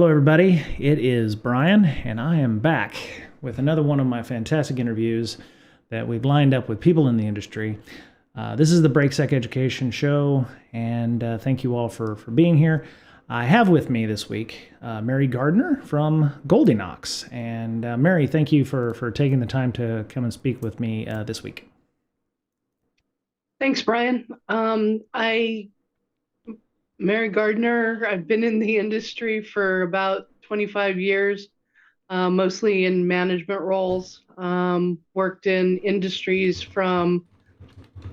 Hello, everybody. It is Brian, and I am back with another one of my fantastic interviews that we've lined up with people in the industry. This is the BreakSec Education Show, and thank you all for being here. I have with me this week Mary Gardner from Goldilocks. And Mary, thank you for taking the time to come and speak with me this week. Thanks, Brian. Mary Gardner. I've been in the industry for about 25 years, mostly in management roles. Worked in industries from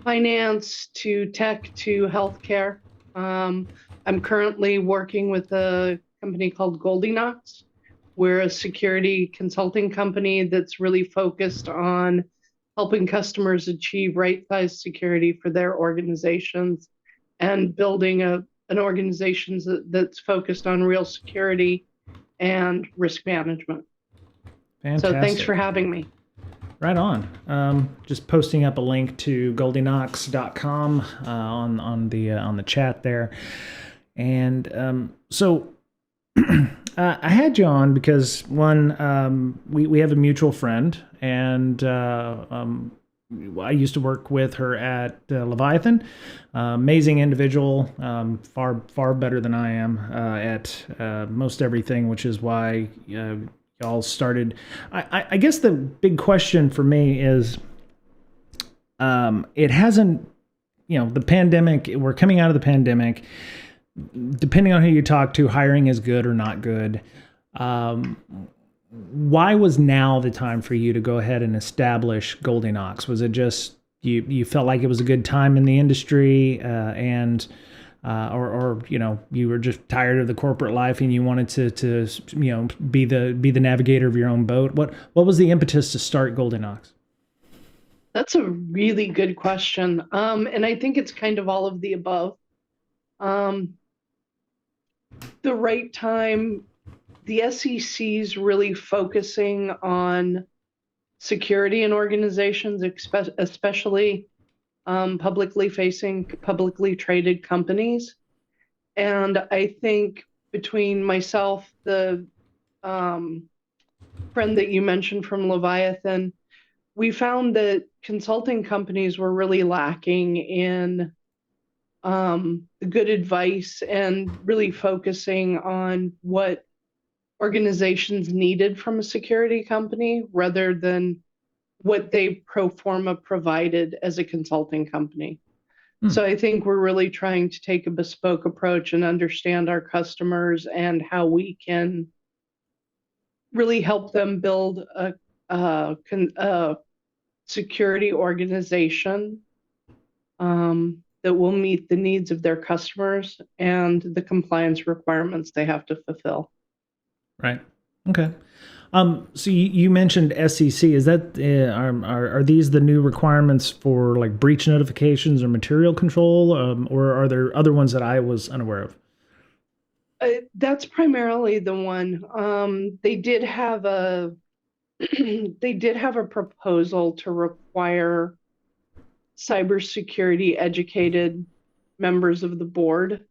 finance to tech to healthcare. I'm currently working with a company called Goldilocks. We're a security consulting company that's really focused on helping customers achieve right-sized security for their organizations and building an organization that's focused on real security and risk management. Fantastic. So thanks for having me. Right on. Just posting up a link to goldilocks.com on the chat there. And so I had you on because one, we have a mutual friend, and I used to work with her at Leviathan. Amazing individual, far better than I am at most everything, which is why y'all started. I guess the big question for me is, it hasn't, the pandemic. We're coming out of the pandemic. Depending on who you talk to, hiring is good or not good. Why was now the time for you to go ahead and establish Goldilocks? Was it just you felt like it was a good time in the industry, or you were just tired of the corporate life and you wanted to be the navigator of your own boat? What was the impetus to start Goldilocks? That's a really good question, and I think it's kind of all of the above. The right time. The SEC's really focusing on security in organizations, especially publicly facing, publicly traded companies. And I think between myself, the friend that you mentioned from Leviathan, we found that consulting companies were really lacking in good advice and really focusing on what organizations needed from a security company rather than what they pro forma provided as a consulting company. So I think we're really trying to take a bespoke approach and understand our customers and how we can really help them build a security organization that will meet the needs of their customers and the compliance requirements they have to fulfill. Right. Okay. So you mentioned SEC. Is that are these the new requirements for like breach notifications or material control, or are there other ones that I was unaware of? That's primarily the one. They did have a they did have a proposal to require cybersecurity educated members of the board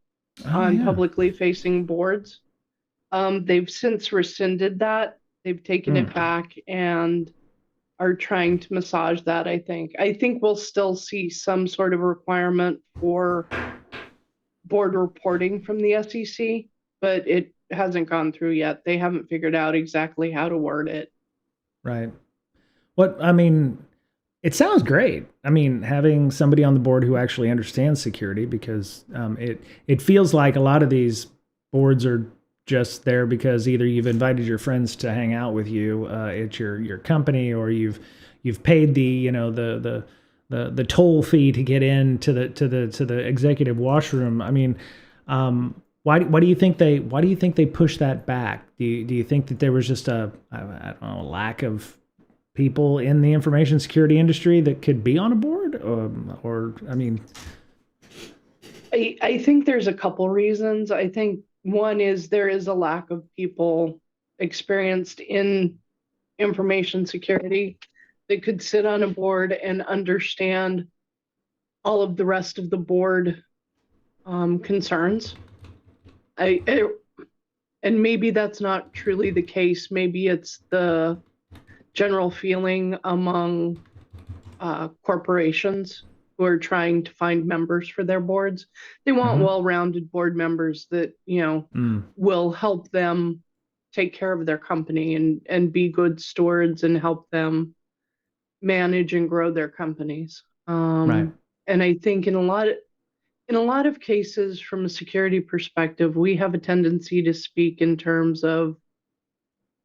on publicly facing boards. They've since rescinded that. They've taken it back and are trying to massage that, I think. I think we'll still see some sort of requirement for board reporting from the SEC, but it hasn't gone through yet. They haven't figured out exactly how to word it. Right. It sounds great. Having somebody on the board who actually understands security, because it feels like a lot of these boards are just there because either you've invited your friends to hang out with you at your company, or you've paid the toll fee to get into the executive washroom. Why do you think they push that back? Do you think that there was just a lack of people in the information security industry that could be on a board, I think there's a couple reasons. I think one is there is a lack of people experienced in information security that could sit on a board and understand all of the rest of the board concerns. I And maybe that's not truly the case. Maybe it's the general feeling among corporations who are trying to find members for their boards. They want Mm-hmm. well-rounded board members that, will help them take care of their company and be good stewards and help them manage and grow their companies. Right. And I think in a lot of cases, from a security perspective, we have a tendency to speak in terms of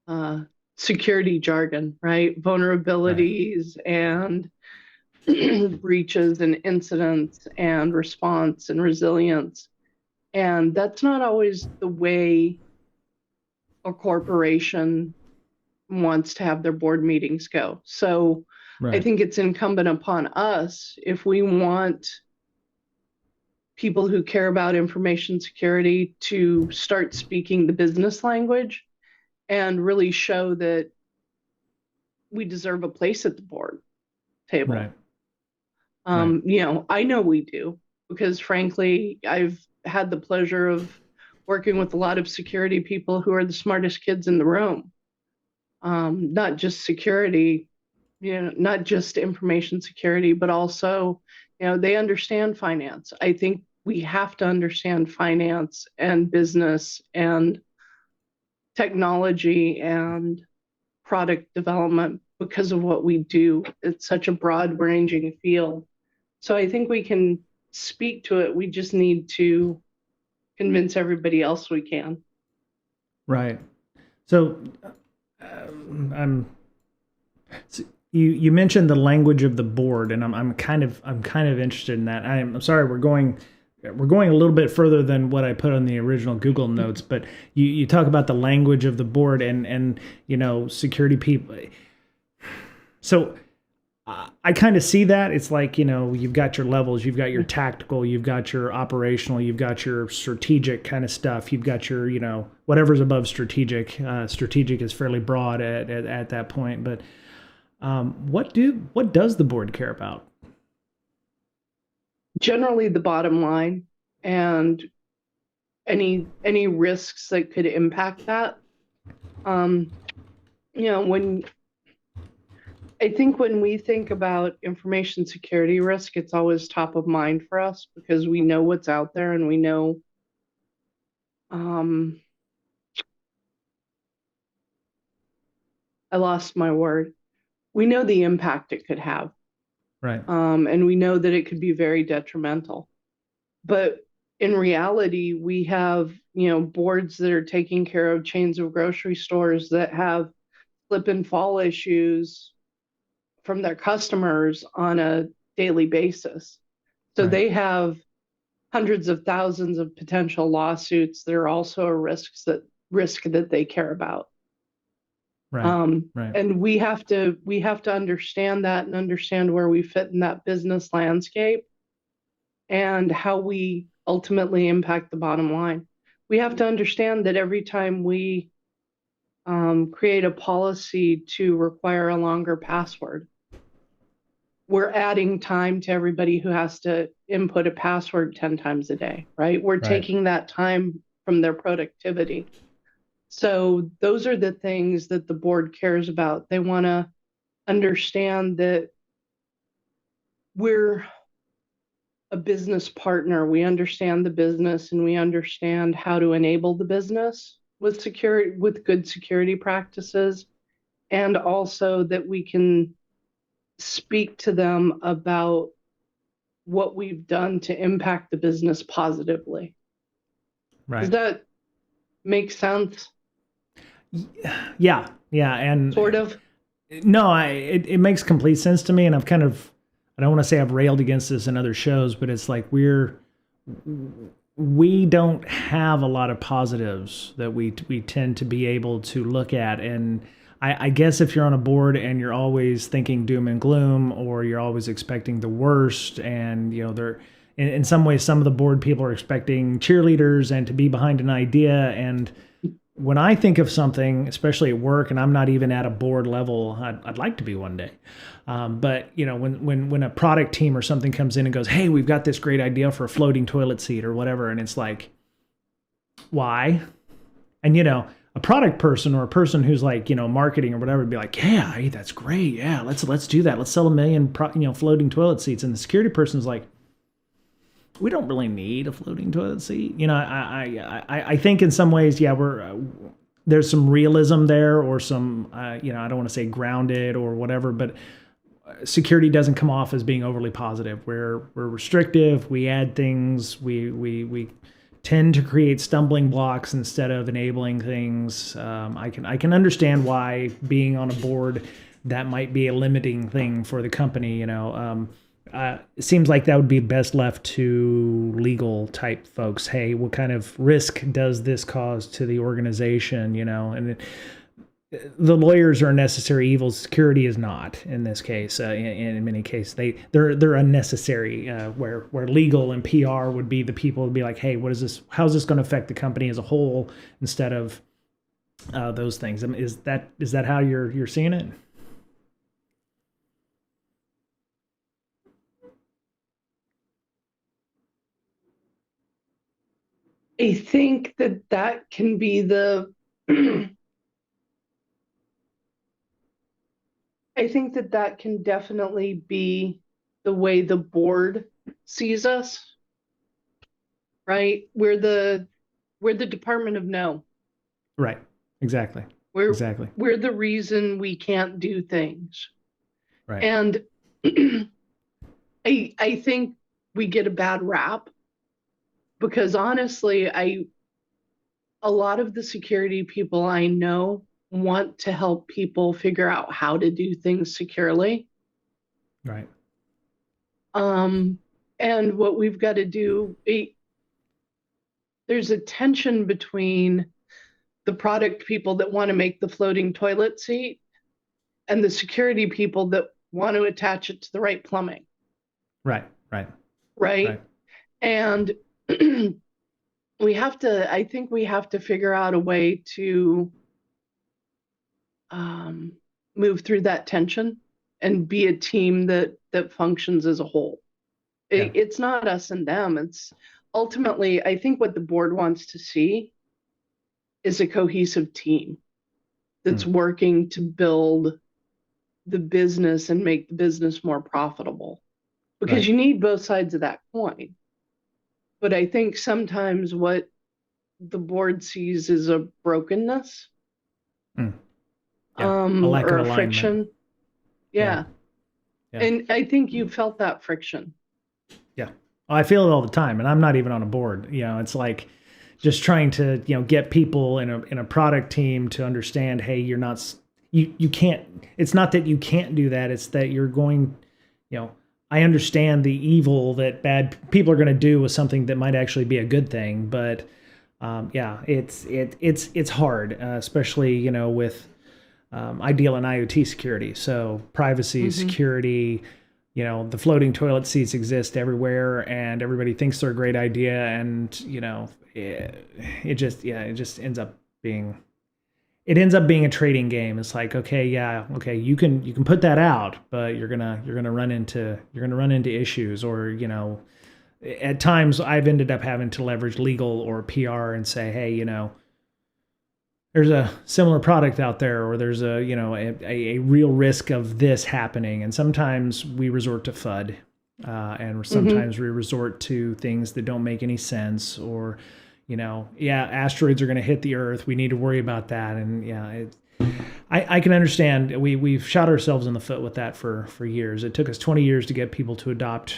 uh, security jargon, right? Right. Vulnerabilities and breaches and incidents and response and resilience. And that's not always the way a corporation wants to have their board meetings go. So I Right. think it's incumbent upon us, if we want people who care about information security to start speaking the business language and really show that we deserve a place at the board table. Right. Right. I know we do, because frankly, I've had the pleasure of working with a lot of security people who are the smartest kids in the room. Not just security, not just information security, but also, they understand finance. I think we have to understand finance and business and technology and product development because of what we do. It's such a broad ranging field. So I think we can speak to it. We just need to convince everybody else we can. Right. So, I'm. So you mentioned the language of the board, and I'm kind of interested in that. I'm sorry, we're going a little bit further than what I put on the original Google Notes, but you talk about the language of the board and security people. So I kind of see that. It's like, you've got your levels, you've got your tactical, you've got your operational, you've got your strategic kind of stuff, you've got your, whatever's above strategic. Strategic is fairly broad at that point, but what does the board care about? Generally, the bottom line and any risks that could impact that. Um, when I think when we think about information security risk, it's always top of mind for us because we know what's out there and we know, um, I lost my word. We know the impact it could have, Right. and we know that it could be very detrimental. But in reality, we have, boards that are taking care of chains of grocery stores that have slip and fall issues from their customers on a daily basis. So Right. they have hundreds of thousands of potential lawsuits that are also a risk that they care about. Right. Right. And we have to understand that and understand where we fit in that business landscape and how we ultimately impact the bottom line. We have to understand that every time we create a policy to require a longer password, we're adding time to everybody who has to input a password 10 times a day, right? We're Right. taking that time from their productivity. So those are the things that the board cares about. They want to understand that we're a business partner. We understand the business and we understand how to enable the business with good security practices, and also that we can speak to them about what we've done to impact the business positively. Does Right. that make sense? Yeah. Yeah. And Sort of. no, it makes complete sense to me, and I don't want to say I've railed against this in other shows, but it's like we don't have a lot of positives that we tend to be able to look at. And I guess if you're on a board and you're always thinking doom and gloom, or you're always expecting the worst, and they're in some ways, some of the board people are expecting cheerleaders and to be behind an idea. And when I think of something, especially at work, and I'm not even at a board level, I'd like to be one day. But when a product team or something comes in and goes, "Hey, we've got this great idea for a floating toilet seat or whatever," and it's like, why? And a product person or a person who's like marketing or whatever would be like, yeah, hey, that's great, yeah, let's do that, let's sell a million floating toilet seats. And the security person's like, we don't really need a floating toilet seat. I think in some ways, yeah, there's some realism there, or some I don't want to say grounded or whatever, but security doesn't come off as being overly positive. We're restrictive. We add things. We tend to create stumbling blocks instead of enabling things. I can understand why being on a board that might be a limiting thing for the company. It seems like that would be best left to legal type folks. Hey, what kind of risk does this cause to the organization? And the lawyers are a necessary evil. Security is not in this case. In many cases, they're unnecessary. Where legal and PR would be the people would be like, hey, what is this? How's this going to affect the company as a whole? Instead of those things. I mean, is that how you're seeing it? I think that can be the I think that can definitely be the way the board sees us, right? We're the Department of No. Right. Exactly. We're Exactly. we're the reason we can't do things. Right. And I think we get a bad rap because honestly, a lot of the security people I know want to help people figure out how to do things securely. Right. And what we've got to do, there's a tension between the product people that want to make the floating toilet seat and the security people that want to attach it to the right plumbing. Right. Right. Right. Right. And I think we have to figure out a way to move through that tension and be a team that functions as a whole. Yeah. It's not us and them. It's ultimately, I think what the board wants to see is a cohesive team that's working to build the business and make the business more profitable. Because Right. you need both sides of that coin. But I think sometimes what the board sees is a brokenness, Mm. Yeah. A lack of or a alignment. friction. Yeah. Yeah. Yeah. And I think you felt that friction. Yeah. I feel it all the time, and I'm not even on a board. It's like just trying to get people in a product team to understand. Hey, you're not you can't. It's not that you can't do that. It's that you're going. I understand the evil that bad people are going to do with something that might actually be a good thing, but yeah, it's hard, especially with I deal in IoT security, so privacy, security. The floating toilet seats exist everywhere, and everybody thinks they're a great idea, and it just ends up being a trading game. It's like, okay, yeah, okay, you can put that out, but you're gonna run into issues, or at times I've ended up having to leverage legal or PR and say, hey, there's a similar product out there, or there's a real risk of this happening. And sometimes we resort to FUD, and sometimes we resort to things that don't make any sense, or asteroids are going to hit the earth, we need to worry about that. And yeah, I can understand we've shot ourselves in the foot with that for years. It took us 20 years to get people to adopt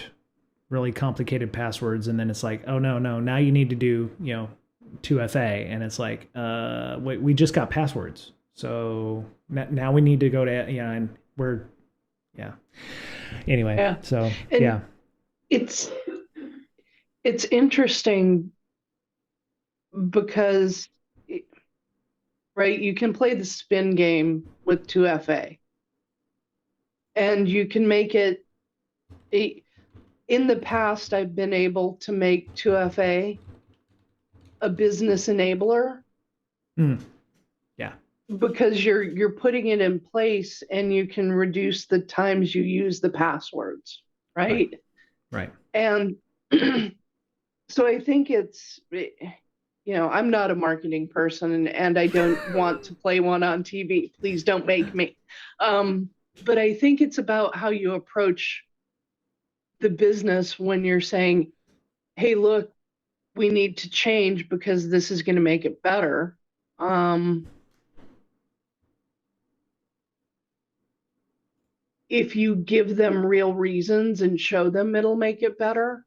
really complicated passwords, and then it's like, oh no, now you need to do 2FA, and it's like, we just got passwords, so now we need to go to and we're anyway. Yeah. So and yeah, it's interesting because right, you can play the spin game with 2FA, and you can make it in the past I've been able to make 2FA a business enabler. Yeah, because you're putting it in place, and you can reduce the times you use the passwords, right? right. And so I think it's I'm not a marketing person, and I don't want to play one on TV. Please don't make me. But I think it's about how you approach the business when you're saying, hey, look, we need to change because this is going to make it better. If you give them real reasons and show them it'll make it better,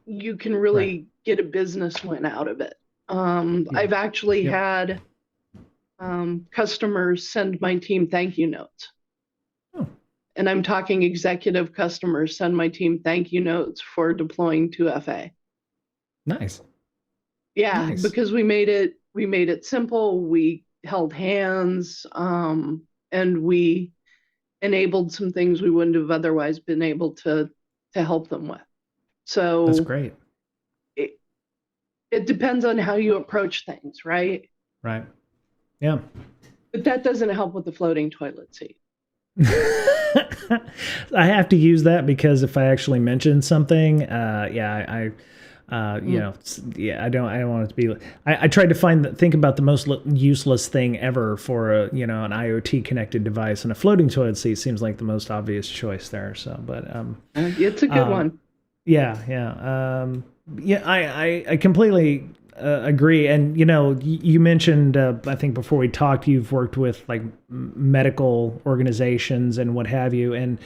you can Right. really get a business win out of it. Yeah. I've actually Yep. had customers send my team thank you notes. Oh, And I'm talking executive customers send my team thank you notes for deploying 2FA. nice. Yeah, Nice. because we made it simple, we held hands, and we enabled some things we wouldn't have otherwise been able to help them with. That's So great. it, it depends on how you approach things, right? Right. Yeah. But that doesn't help with the floating toilet seat. I have to use that because if I actually mention something, Mm. I don't want it to be. I tried to think about the most useless thing ever for an IoT connected device, and a floating toilet seat seems like the most obvious choice there. So, but It's a good one. yeah, I completely agree. And you mentioned, I think before we talked, you've worked with like medical organizations and what have you. And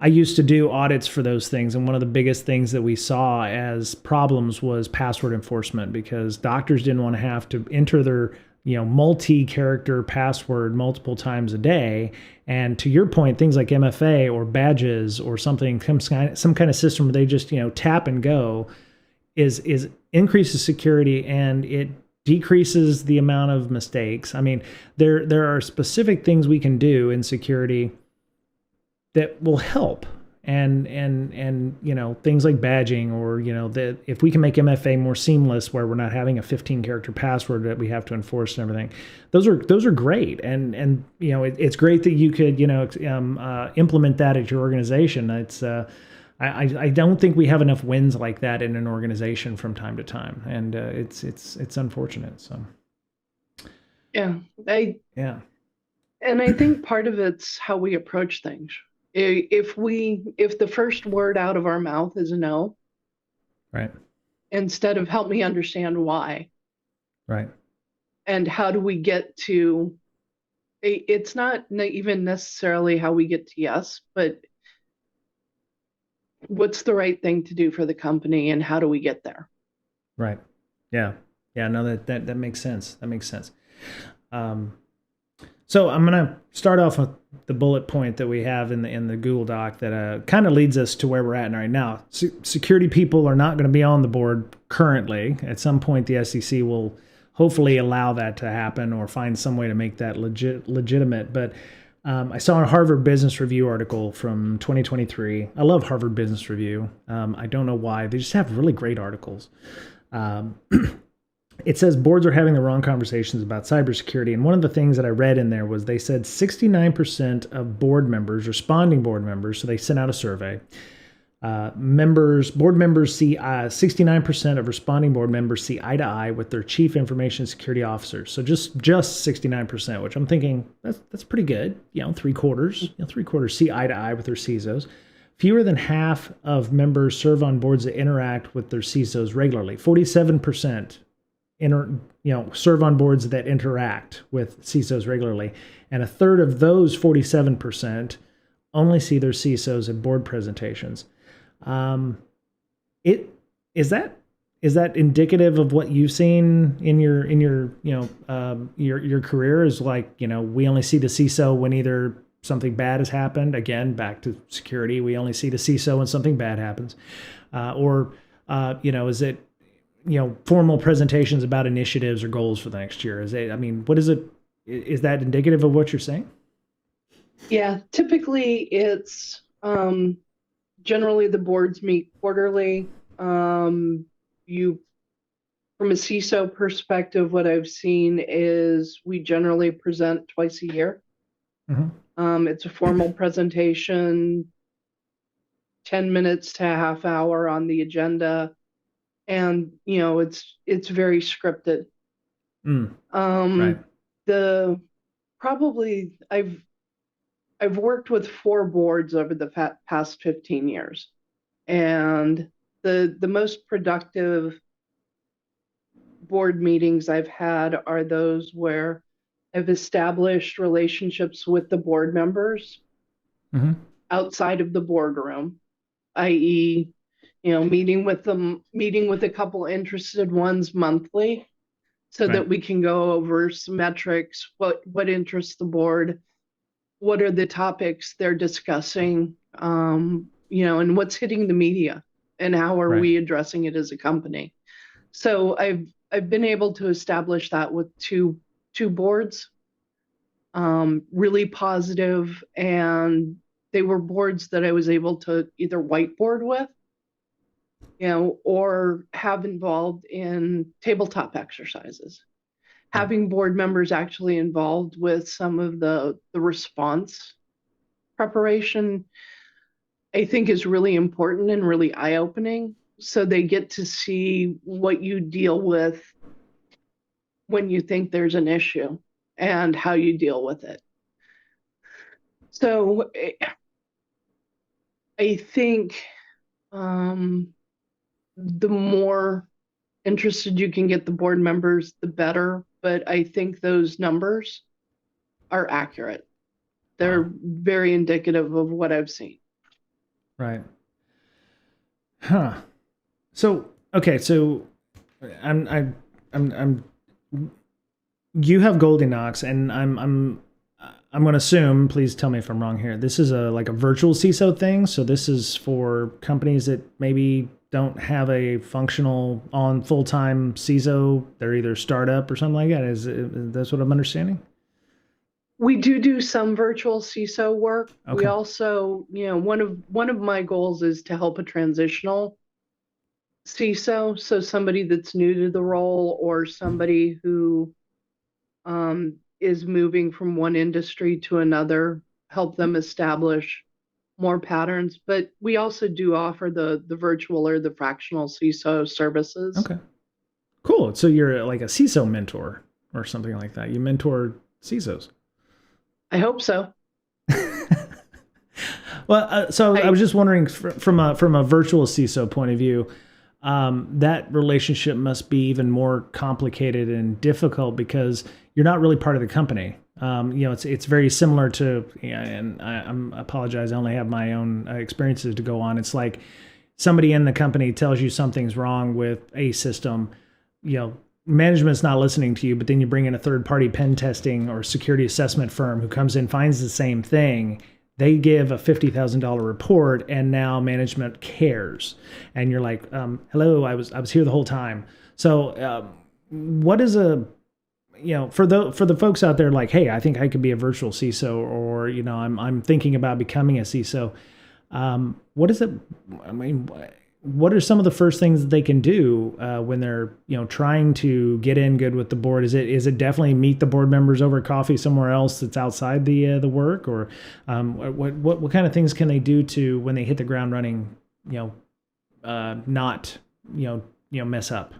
I used to do audits for those things, and one of the biggest things that we saw as problems was password enforcement because doctors didn't want to have to enter their multi-character password multiple times a day. And to your point, things like MFA or badges or something, some kind of system where they just tap and go, is increases security and it decreases the amount of mistakes. I mean, there are specific things we can do in security that will help, and things like badging, or that if we can make MFA more seamless where we're not having a 15 character password that we have to enforce and everything, those are great. And it's great that you could implement that at your organization. It's I don't think we have enough wins like that in an organization from time to time, and it's unfortunate. So Yeah. I yeah. and I think part of it's how we approach things. If the first word out of our mouth is no, Right. instead of help me understand why, Right. and how do we get to, it's not even necessarily how we get to yes, but what's the right thing to do for the company and how do we get there? Right. Yeah. Yeah. No, that makes sense. That makes sense. So I'm going to start off with the bullet point that we have in the Google Doc that kind of leads us to where we're at right now. Security people are not going to be on the board currently. At some point, the SEC will hopefully allow that to happen or find some way to make that legitimate. But I saw a Harvard Business Review article from 2023. I love Harvard Business Review. I don't know why. They just have really great articles. It says boards are having the wrong conversations about cybersecurity. And one of the things that I read in there was they said 69% of board members, responding board members, so they sent out a survey. Board members see 69% of responding board members see eye to eye with their chief information security officers. So just 69%, which I'm thinking that's pretty good. Three quarters see eye to eye with their CISOs. Fewer than half of members serve on boards that interact with their CISOs regularly. 47% serve on boards that interact with CISOs regularly, and a third of those 47% only see their CISOs at board presentations. It is that indicative of what you've seen in your your career? Is like we only see the CISO when either something bad has happened. Again, back to security, we only see the CISO when something bad happens, or is it formal presentations about initiatives or goals for the next year? What is it? Is that indicative of what you're saying? Yeah, typically it's generally the boards meet quarterly. You, from a CISO perspective, what I've seen is we generally present twice a year. It's a formal presentation, 10 minutes to a half hour on the agenda. and it's very scripted. Mm, right. Um, the probably I've worked with 4 boards over the past 15 years, and the most productive board meetings I've had are those where I've established relationships with the board members Hmm. outside of the boardroom, i.e., meeting with a couple interested ones monthly so Right. that we can go over some metrics, what interests the board, what are the topics they're discussing, and what's hitting the media and how are Right. we addressing it as a company. So I've been able to establish that with two boards, really positive, and they were boards that I was able to either whiteboard with, or have involved in tabletop exercises. Right. Having board members actually involved with some of the response preparation, I think is really important and really eye-opening. So they get to see what you deal with when you think there's an issue and how you deal with it. So I think um, the more interested you can get the board members, the better. But I think those numbers are accurate. Wow. They're very indicative of what I've seen. Right. Huh. So okay. So I'm I I'm you have Goldilocks, and I'm going to assume. Please tell me if I'm wrong here. This is a like a virtual CISO thing. So this is for companies that maybe don't have a functional on full time CISO. They're either startup or something like that. That's what I'm understanding? We do some virtual CISO work. We Okay. also, one of my goals is to help a transitional CISO, so somebody that's new to the role or somebody who is moving from one industry to another, help them establish more patterns. But we also do offer the virtual or the fractional CISO services. Okay. Cool. So you're like a CISO mentor or something like that. You mentor CISOs. I hope so. Well, so I I was just wondering from a virtual CISO point of view, that relationship must be even more complicated and difficult because you're not really part of the company. It's very similar to, yeah, and I apologize, I only have my own experiences to go on. It's like somebody in the company tells you something's wrong with a system, management's not listening to you, but then you bring in a third party pen testing or security assessment firm who comes in, finds the same thing. They give a $50,000 report, and now management cares. And you're like, hello, I was here the whole time. So, what is for the folks out there like, hey, I think I could be a virtual CISO, or I'm thinking about becoming a CISO. What is it? I mean, what are some of the first things that they can do when they're trying to get in good with the board? Is it definitely meet the board members over coffee somewhere else that's outside the work, or what kind of things can they do to when they hit the ground running? Not mess up.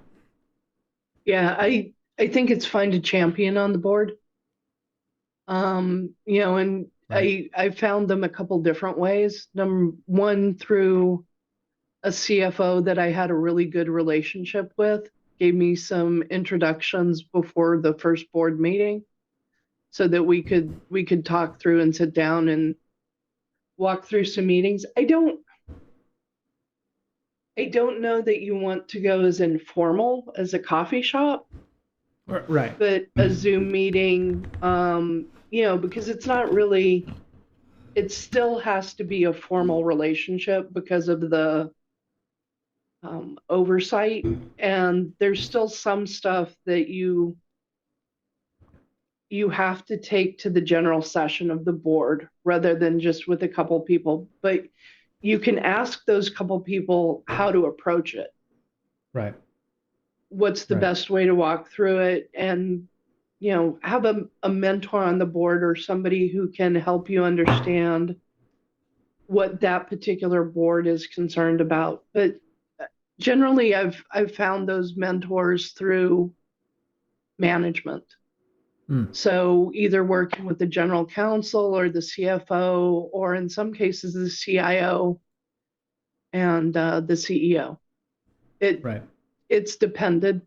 Yeah, I think it's fine to champion on the board. And Right. I found them a couple different ways. Number one, through a CFO that I had a really good relationship with, gave me some introductions before the first board meeting so that we could talk through and sit down and walk through some meetings. I don't know that you want to go as informal as a coffee shop, Right. but a Zoom meeting, because it's not really, it still has to be a formal relationship because of the oversight. And there's still some stuff that you have to take to the general session of the board rather than just with a couple people. But you can ask those couple people how to approach it. Right. What's the Right. best way to walk through it? And have a mentor on the board or somebody who can help you understand what that particular board is concerned about. But Generally, I've found those mentors through management. Mm, So either working with the general counsel or the CFO, or in some cases the CIO and the CEO. It right, it's depended,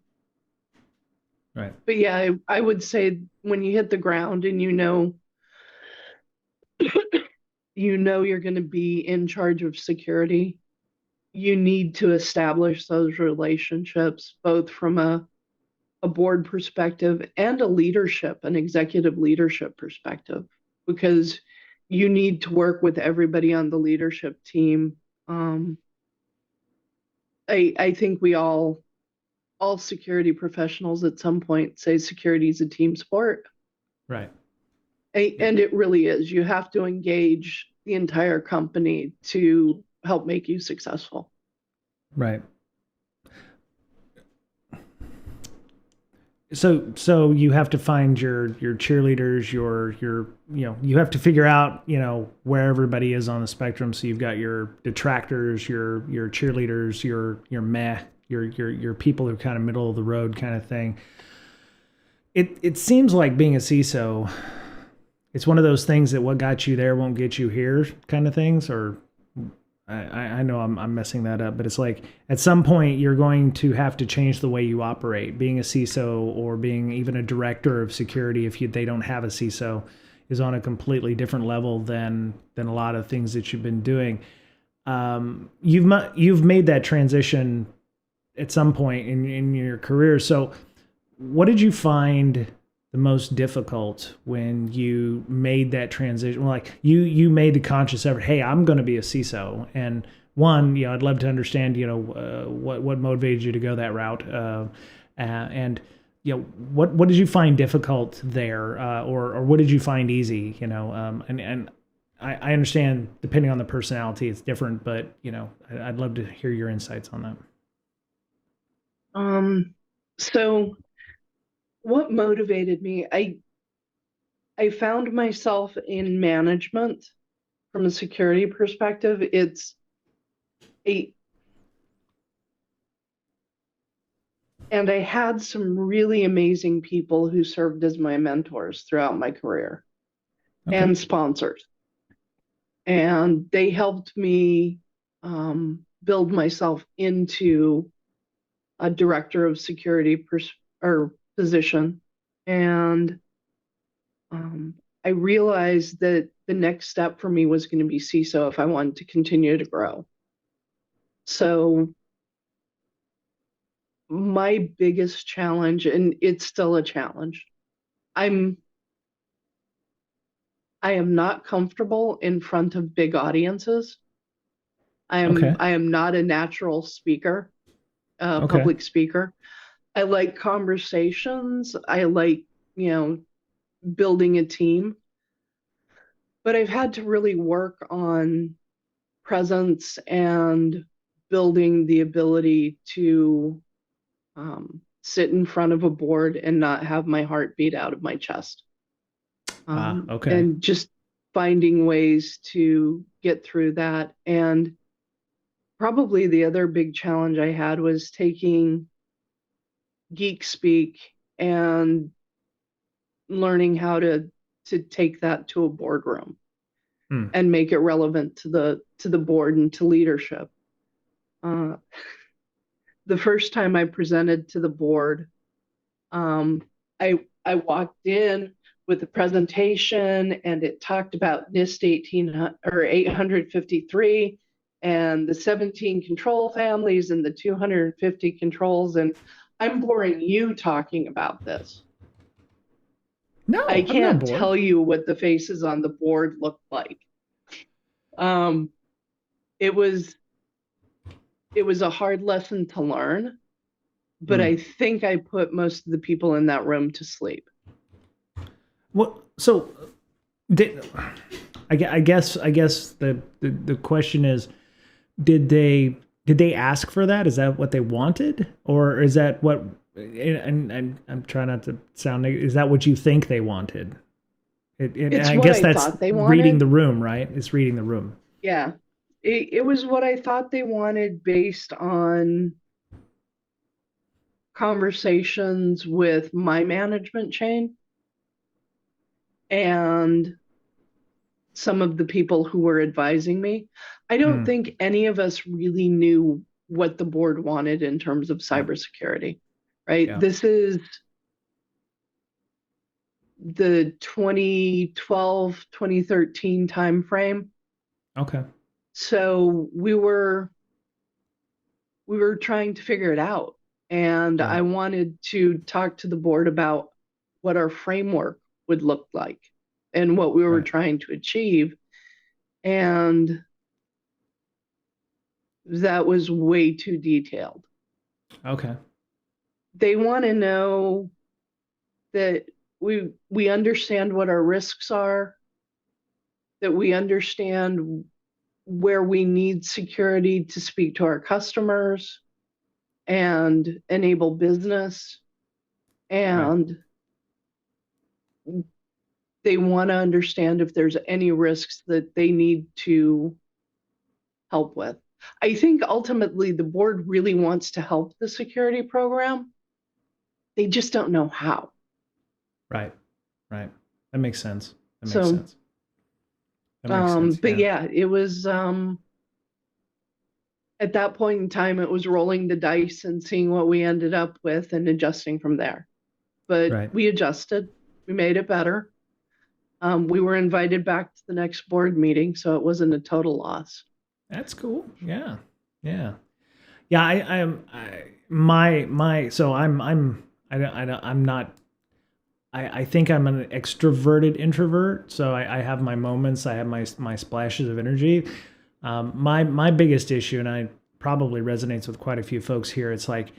right, but yeah, I would say when you hit the ground and you know you're going to be in charge of security, you need to establish those relationships both from a board perspective and an executive leadership perspective, because you need to work with everybody on the leadership team. Um, I think we all security professionals at some point say security is a team sport. right. Yeah, And it really is. You have to engage the entire company to help make you successful. right. So you have to find your cheerleaders, your you have to figure out where everybody is on the spectrum. So you've got your detractors, your cheerleaders, your meh, your people who are kind of middle of the road kind of thing. It seems like being a CISO, it's one of those things that what got you there won't get you here kind of things. Or I know I'm messing that up, but it's like at some point you're going to have to change the way you operate. Being a CISO or being even a director of security, if they don't have a CISO, is on a completely different level than a lot of things that you've been doing. You've made that transition at some point in your career. So, what did you find the most difficult when you made that transition? Like you made the conscious effort. Hey, I'm going to be a CISO, and one, I'd love to understand, what motivated you to go that route, and what did you find difficult there, or what did you find easy? And I understand depending on the personality, it's different, but I'd love to hear your insights on that. So what motivated me? I found myself in management from a security perspective. It's a And I had some really amazing people who served as my mentors throughout my career Okay. and sponsors. And they helped me build myself into a director of security or position. And I realized that the next step for me was going to be CISO if I wanted to continue to grow. So my biggest challenge, and it's still a challenge, I'm I am not comfortable in front of big audiences. Okay. I am not a natural speaker, Okay. public speaker. I like conversations. I like, you know, building a team, but I've had to really work on presence and building the ability to sit in front of a board and not have my heart beat out of my chest. Okay. And just finding ways to get through that. And probably the other big challenge I had was taking geek speak and learning how to take that to a boardroom Hmm. and make it relevant to the board and to leadership. Uh, the first time I presented to the board, um, I walked in with a presentation and it talked about NIST 1800 or 853 and the 17 control families and the 250 controls, and I'm boring you talking about this. I No, I'm not can't bored. tell you what the faces on the board look like. Um, it was it was a hard lesson to learn, but Hmm. I think I put most of the people in that room to sleep. What? So, did, I guess the question is, did they ask for that? Is that what they wanted, or is that what? And I'm trying not to sound negative. Is that what you think they wanted? It's I what guess I that's thought they reading the wanted. room, right? It's reading the room. Yeah, it was what I thought they wanted based on conversations with my management chain and some of the people who were advising me. I don't think any of us really knew what the board wanted in terms of cybersecurity, right? Yeah. This is the 2012, 2013 timeframe. Okay. So we were trying to figure it out. And Yeah. I wanted to talk to the board about what our framework would look like and what we were Right. trying to achieve. And that was way too detailed. Okay. They want to know that we understand what our risks are, that we understand where we need security to speak to our customers and enable business. Right. And they want to understand if there's any risks that they need to help with. I think ultimately the board really wants to help the security program. They just don't know how. Right. Right. That makes sense. That makes So, sense. That makes sense. but Yeah. yeah, it was at that point in time, it was rolling the dice and seeing what we ended up with and adjusting from there. But Right. we adjusted, we made it better. We were invited back to the next board meeting, so it wasn't a total loss. That's cool. Yeah. Yeah. Yeah. My, so I'm not, I think I'm an extroverted introvert. So I have my moments, I have my splashes of energy. My biggest issue, and I probably resonates with quite a few folks here. It's like,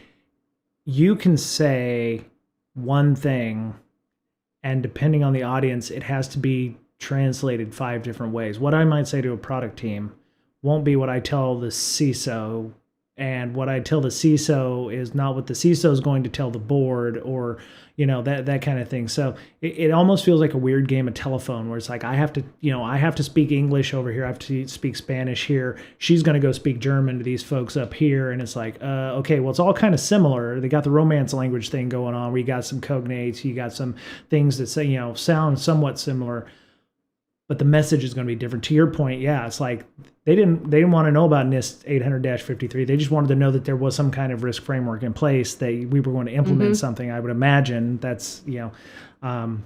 you can say one thing, and depending on the audience, it has to be translated 5 different ways. What I might say to a product team won't be what I tell the CISO, and what I tell the CISO is not what the CISO is going to tell the board, or that kind of thing. So it almost feels like a weird game of telephone, where it's like, I have to speak English over here, I have to speak Spanish here, she's going to go speak German to these folks up here, and it's like, okay, well, it's all kind of similar. They got the romance language thing going on, where you got some cognates, you got some things that say sound somewhat similar, but the message is going to be different. To your point, yeah, it's like they didn't want to know about NIST 800-53. They just wanted to know that there was some kind of risk framework in place, that we were going to implement something. I would imagine that's and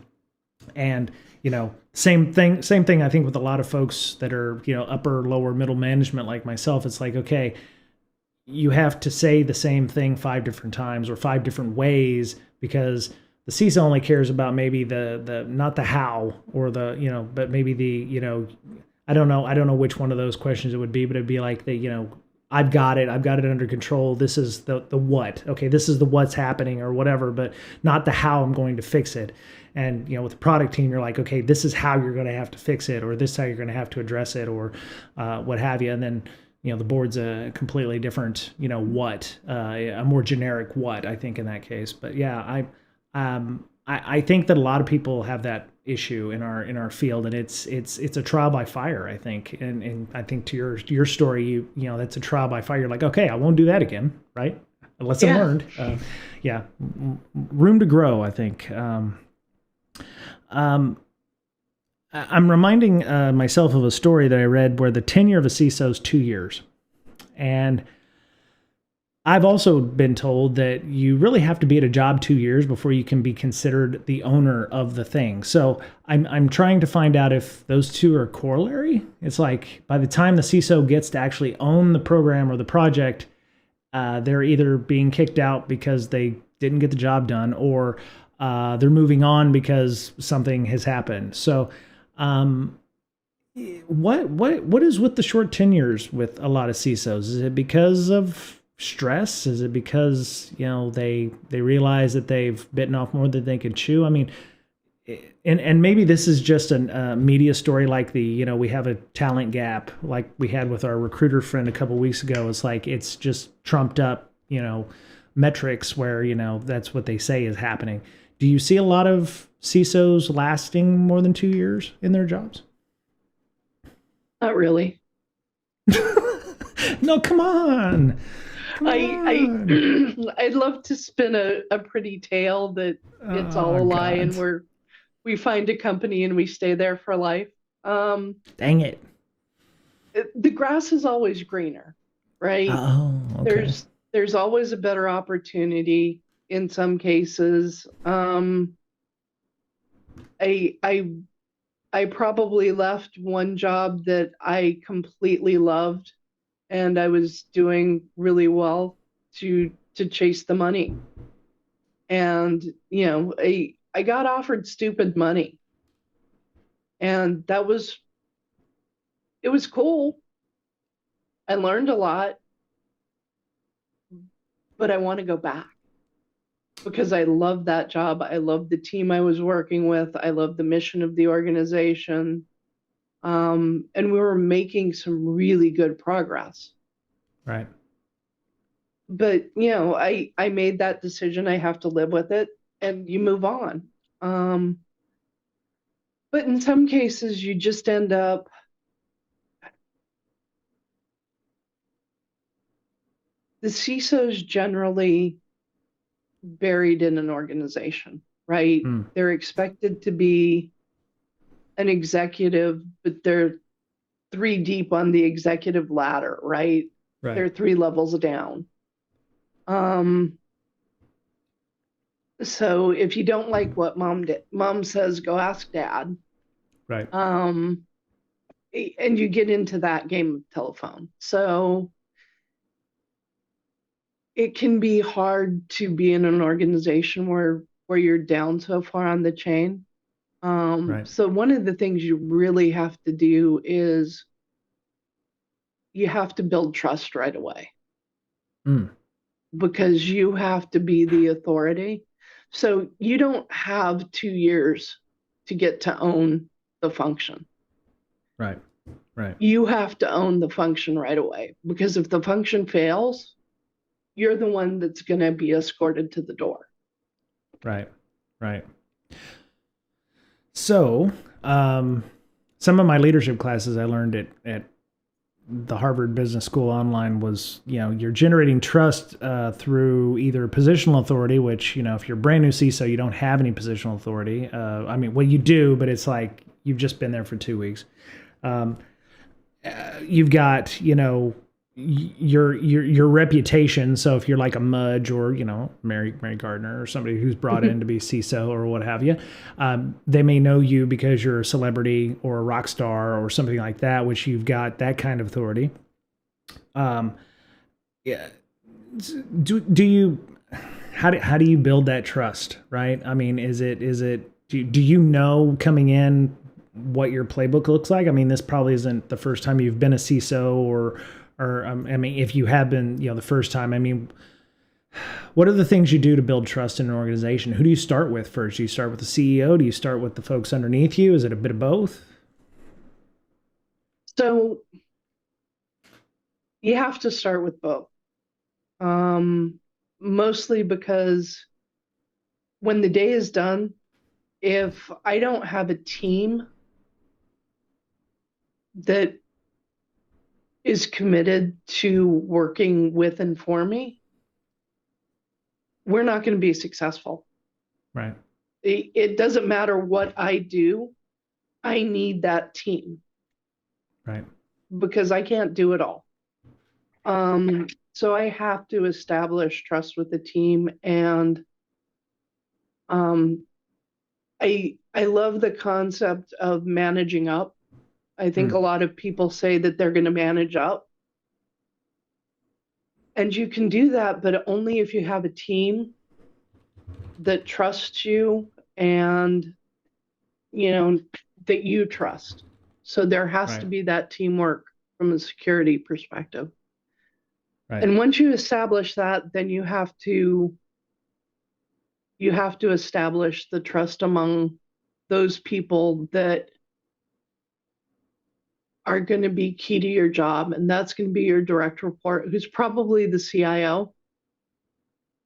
same thing. I think with a lot of folks that are upper, lower, middle management like myself. It's like, okay, you have to say the same thing 5 different times or 5 different ways, because the CISO only cares about maybe the not the how, or but maybe I don't know which one of those questions it would be, but it'd be like I've got it under control. This is the what. Okay, this is the what's happening or whatever, but not the how I'm going to fix it. And with the product team, you're like, okay, this is how you're going to have to fix it, or this is how you're going to have to address it, or what have you. And then the board's a completely different what, a more generic what, I think, in that case. But yeah, I think that a lot of people have that issue in our field, and it's a trial by fire, I think. And I think to your story, that's a trial by fire. You're like, okay, I won't do that again, right? A lesson learned. Yeah, room to grow, I think. I'm reminding myself of a story that I read where the tenure of a CISO is 2 years, and I've also been told that you really have to be at a job 2 years before you can be considered the owner of the thing. So I'm trying to find out if those two are corollary. It's like, by the time the CISO gets to actually own the program or the project, they're either being kicked out because they didn't get the job done, or they're moving on because something has happened. So what is with the short tenures with a lot of CISOs? Is it because of stress? Is it because they realize that they've bitten off more than they can chew? I mean, and maybe this is just a media story, like we have a talent gap like we had with our recruiter friend a couple weeks ago. It's like, it's just trumped up metrics where that's what they say is happening. Do you see a lot of CISOs lasting more than 2 years in their jobs? Not really. No, come on. I on. I'd love to spin a pretty tale that it's all Oh a lie God. and we find a company and we stay there for life. Um, Dang it. the grass is always greener, right? Oh, okay. There's always a better opportunity in some cases. I I I probably left one job that I completely loved and I was doing really well to chase the money. And I got offered stupid money, and it was cool. I learned a lot, but I want to go back because I love that job. I love the team I was working with. I love the mission of the organization. And we were making some really good progress. Right. But I made that decision. I have to live with it, and you move on. Um, but in some cases, you just end up the CISOs generally buried in an organization, right? Hmm. They're expected to be an executive, but they're three deep on the executive ladder, right? Right. They're three levels down. Um, so if you don't like what mom says, go ask dad. Right. Um, and you get into that game of telephone. So it can be hard to be in an organization where you're down so far on the chain. Right. So one of the things you really have to do is you have to build trust right away Mm. because you have to be the authority. So you don't have 2 years to get to own the function. Right. Right. You have to own the function right away because if the function fails, you're the one that's going to be escorted to the door. Right. Right. So, um, some of my leadership classes I learned at the Harvard Business School online was, you're generating trust through either positional authority, which, if you're a brand new CISO, you don't have any positional authority. I mean, well, you do, but it's like you've just been there for 2 weeks. Um, you've got, your reputation. So if you're like a Mudge or Mary Gardner or somebody who's brought in to be CISO or what have you, they may know you because you're a celebrity or a rock star or something like that, which you've got that kind of authority. Yeah. Do you how do you build that trust, right? I mean, do you know coming in what your playbook looks like? I mean, this probably isn't the first time you've been a CISO or I mean, if you have been, the first time, I mean, what are the things you do to build trust in an organization? Who do you start with first? Do you start with the CEO? Do you start with the folks underneath you? Is it a bit of both? So you have to start with both. Mostly because when the day is done, if I don't have a team that is committed to working with and for me, we're not going to be successful. Right. It doesn't matter what I do, I need that team Right. because I can't do it all. So I have to establish trust with the team, and um, I love the concept of managing up. I think Hmm. a lot of people say that they're going to manage up. And you can do that, but only if you have a team that trusts you and, you know, that you trust. So there has to Right. be that teamwork from a security perspective. Right. And once you establish that, then you have to establish the trust among those people that are going to be key to your job. And that's going to be your direct report, who's probably the CIO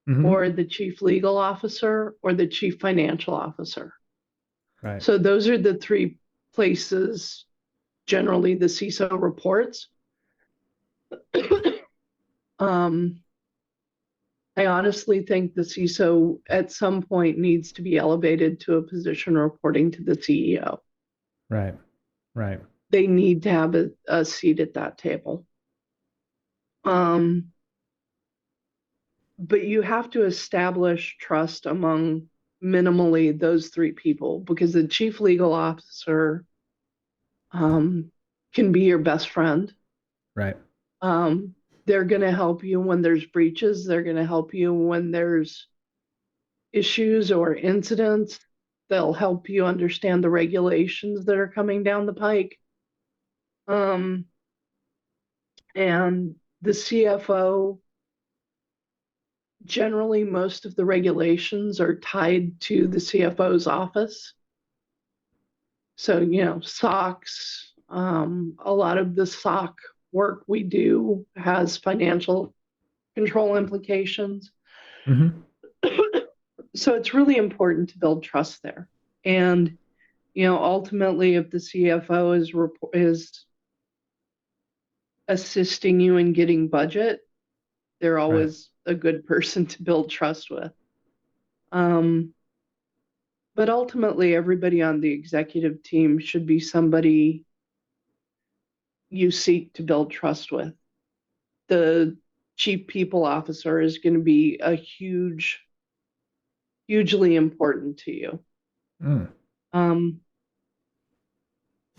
Mm-hmm. or the chief legal officer or the chief financial officer. Right. So those are the three places generally the CISO reports. um, I honestly think the CISO at some point needs to be elevated to a position reporting to the CEO. Right. Right. They need to have a seat at that table. Um, but you have to establish trust among minimally those three people because the chief legal officer can be your best friend. Right. Um, they're going to help you when there's breaches. They're going to help you when there's issues or incidents. They'll help you understand the regulations that are coming down the pike. Um, and the CFO, generally, most of the regulations are tied to the CFO's office. So, SOX, a lot of the SOC work we do has financial control implications. Mm-hmm. So it's really important to build trust there. And, ultimately, if the CFO is assisting you in getting budget, they're Right. always a good person to build trust with. Um, but ultimately, everybody on the executive team should be somebody you seek to build trust with. The chief people officer is going to be hugely important to you. Mm. Um,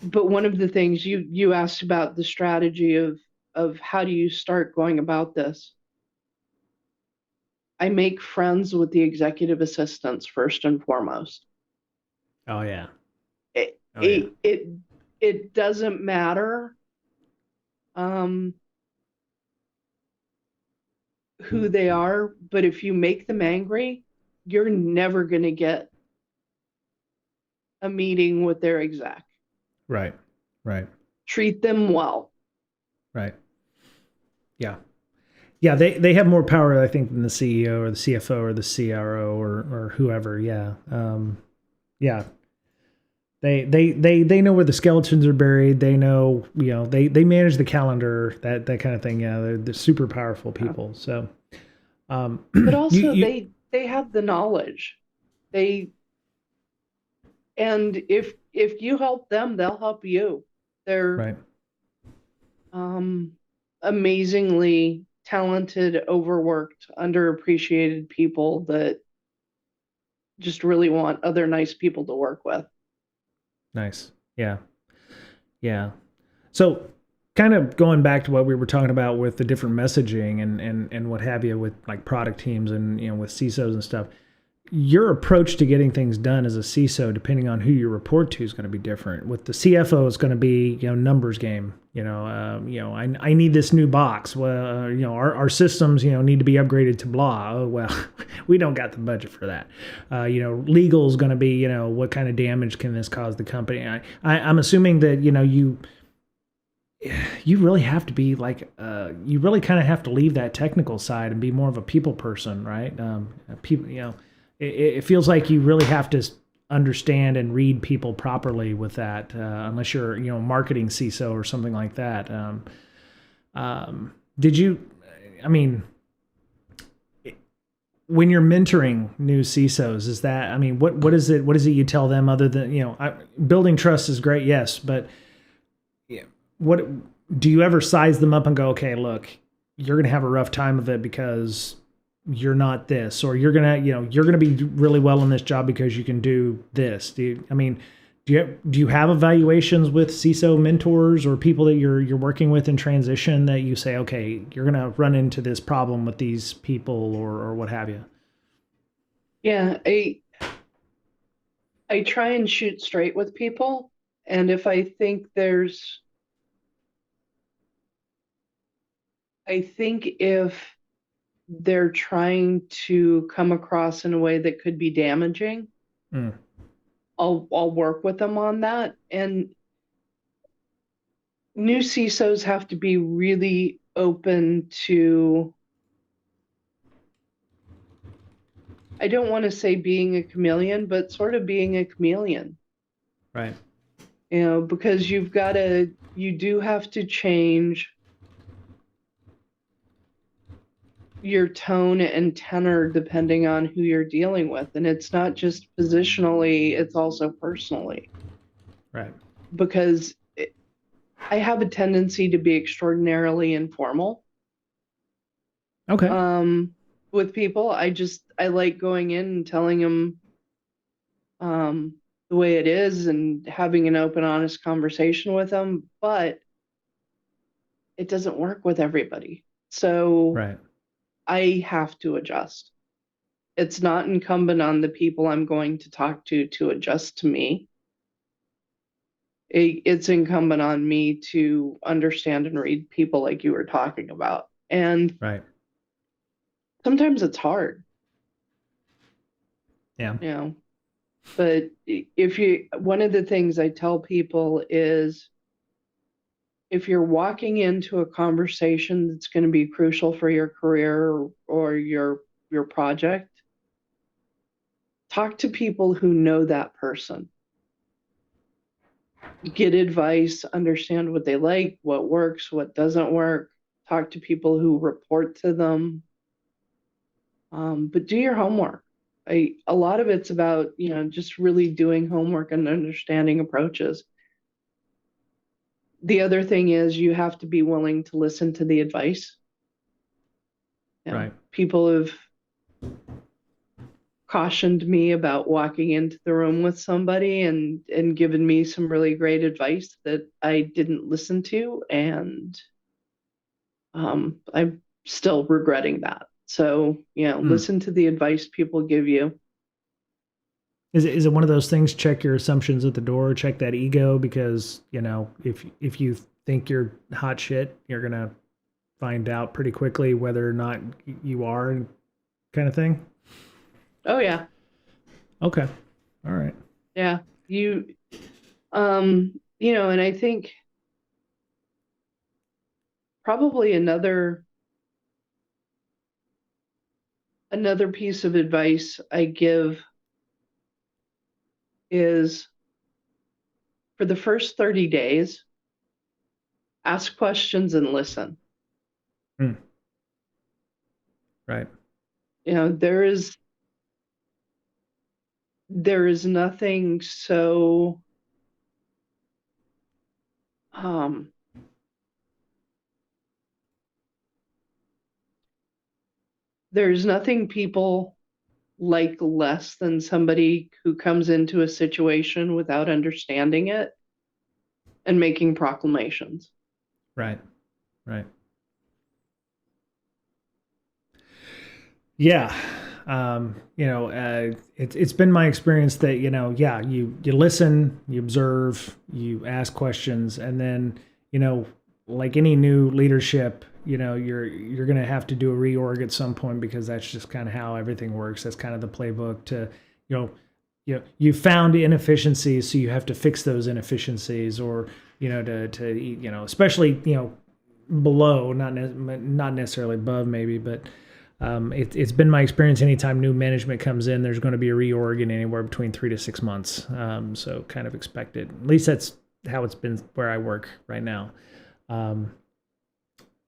but one of the things you asked about the strategy of how do you start going about this? I make friends with the executive assistants first and foremost. Oh yeah. It Oh yeah. it it, it doesn't matter um, who they are, but if you make them angry, you're never going to get a meeting with their exec. Right. Right. Treat them well. Right. Yeah. Yeah, they have more power, I think, than the CEO or the CFO or the CRO or whoever. Yeah, yeah. They know where the skeletons are buried. They know, they manage the calendar, that kind of thing. Yeah, they're super powerful people. So, But you also you they have the knowledge. They and if you help them, they'll help you. They're right. um, amazingly talented, overworked, underappreciated people that just really want other nice people to work with. Nice. Yeah. Yeah. So, kind of going back to what we were talking about with the different messaging and what have you with like product teams and with CISOs and stuff. Your approach to getting things done as a CISO, depending on who you report to, is going to be different. With the CFO, it's going to be numbers game. I need this new box. Well, our systems need to be upgraded to blah. Oh well, we don't got the budget for that. Legal is going to be what kind of damage can this cause the company. I'm assuming that you really have to be like you really kind of have to leave that technical side and be more of a people person, right? People, it feels like you really have to understand and read people properly with that, unless you're marketing CISO or something like that. Did you? I mean, when you're mentoring new CISOs, is that? I mean, what is it? What is it you tell them other than building trust is great, yes, but what do you ever size them up and go, okay, look, you're gonna have a rough time of it because you're not this, or you're gonna be really well in this job because you can do this. Do you have evaluations with CISO mentors or people that you're working with in transition that you say, okay, you're gonna run into this problem with these people or what have you? Yeah, I try and shoot straight with people, and if I think if they're trying to come across in a way that could be damaging, Mm, I'll work with them on that. And new CISOs have to be really open to, I don't want to say being a chameleon, but sort of being a chameleon, right. because you do have to change your tone and tenor depending on who you're dealing with. And it's not just positionally, it's also personally. Right. Because I have a tendency to be extraordinarily informal Okay. with people. I like going in and telling them the way it is and having an open, honest conversation with them. But it doesn't work with everybody. So Right. I have to adjust. It's not incumbent on the people I'm going to talk to adjust to me. It's incumbent on me to understand and read people like you were talking about. And Right. sometimes it's hard, Yeah. you know. But one of the things I tell people is if you're walking into a conversation that's going to be crucial for your career or your project, talk to people who know that person. Get advice, understand what they like, what works, what doesn't work. Talk to people who report to them. But do your homework. A lot of it's about, just really doing homework and understanding approaches. The other thing is you have to be willing to listen to the advice. Right. People have cautioned me about walking into the room with somebody and given me some really great advice that I didn't listen to, and I'm still regretting that. So, listen to the advice people give you. Is it one of those things? Check your assumptions at the door. Check that ego, because if you think you're hot shit, you're gonna find out pretty quickly whether or not you are, kind of thing. Oh yeah. Okay. All right. Yeah. And I think probably another piece of advice I give is for the first 30 days, ask questions and listen. Hmm. Right. There is nothing so um there's nothing people like less than somebody who comes into a situation without understanding it and making proclamations. Right. Right. Yeah. It's been my experience that, yeah, you listen, you observe, you ask questions, and then, like any new leadership, you're going to have to do a reorg at some point, because that's just kind of how everything works. That's kind of the playbook to, you know, you found inefficiencies, so you have to fix those inefficiencies, or, especially, below, not necessarily above maybe, but it's been my experience anytime new management comes in, there's going to be a reorg in anywhere between 3 to 6 months. So kind of expected. At least that's how it's been where I work right now. Um,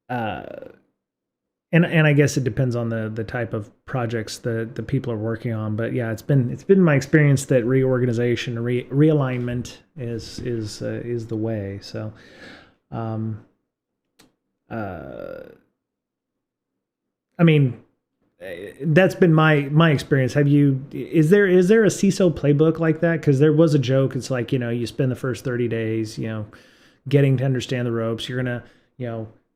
uh, and I guess it depends on the type of projects the people are working on. But yeah, it's been my experience that reorganization, realignment is the way. So. Um, uh, I mean, that's been my experience. Is there a CISO playbook like that? Because there was a joke. It's like, you spend the first 30 days, getting to understand the ropes. You're gonna,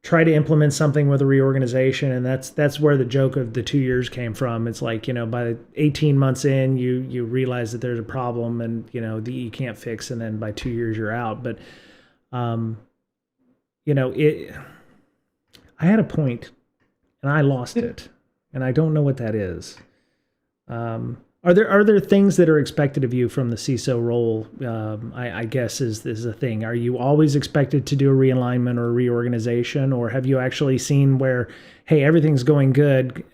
try to implement something with a reorganization, and that's where the joke of the 2 years came from. It's like, by 18 months in, you realize that there's a problem, and that you can't fix, and then by 2 years you're out. But um, it. I had a point and I lost it, and I don't know what that is. Are there things that are expected of you from the CISO role? I guess is a thing. Are you always expected to do a realignment or a reorganization, or have you actually seen where, hey, everything's going good?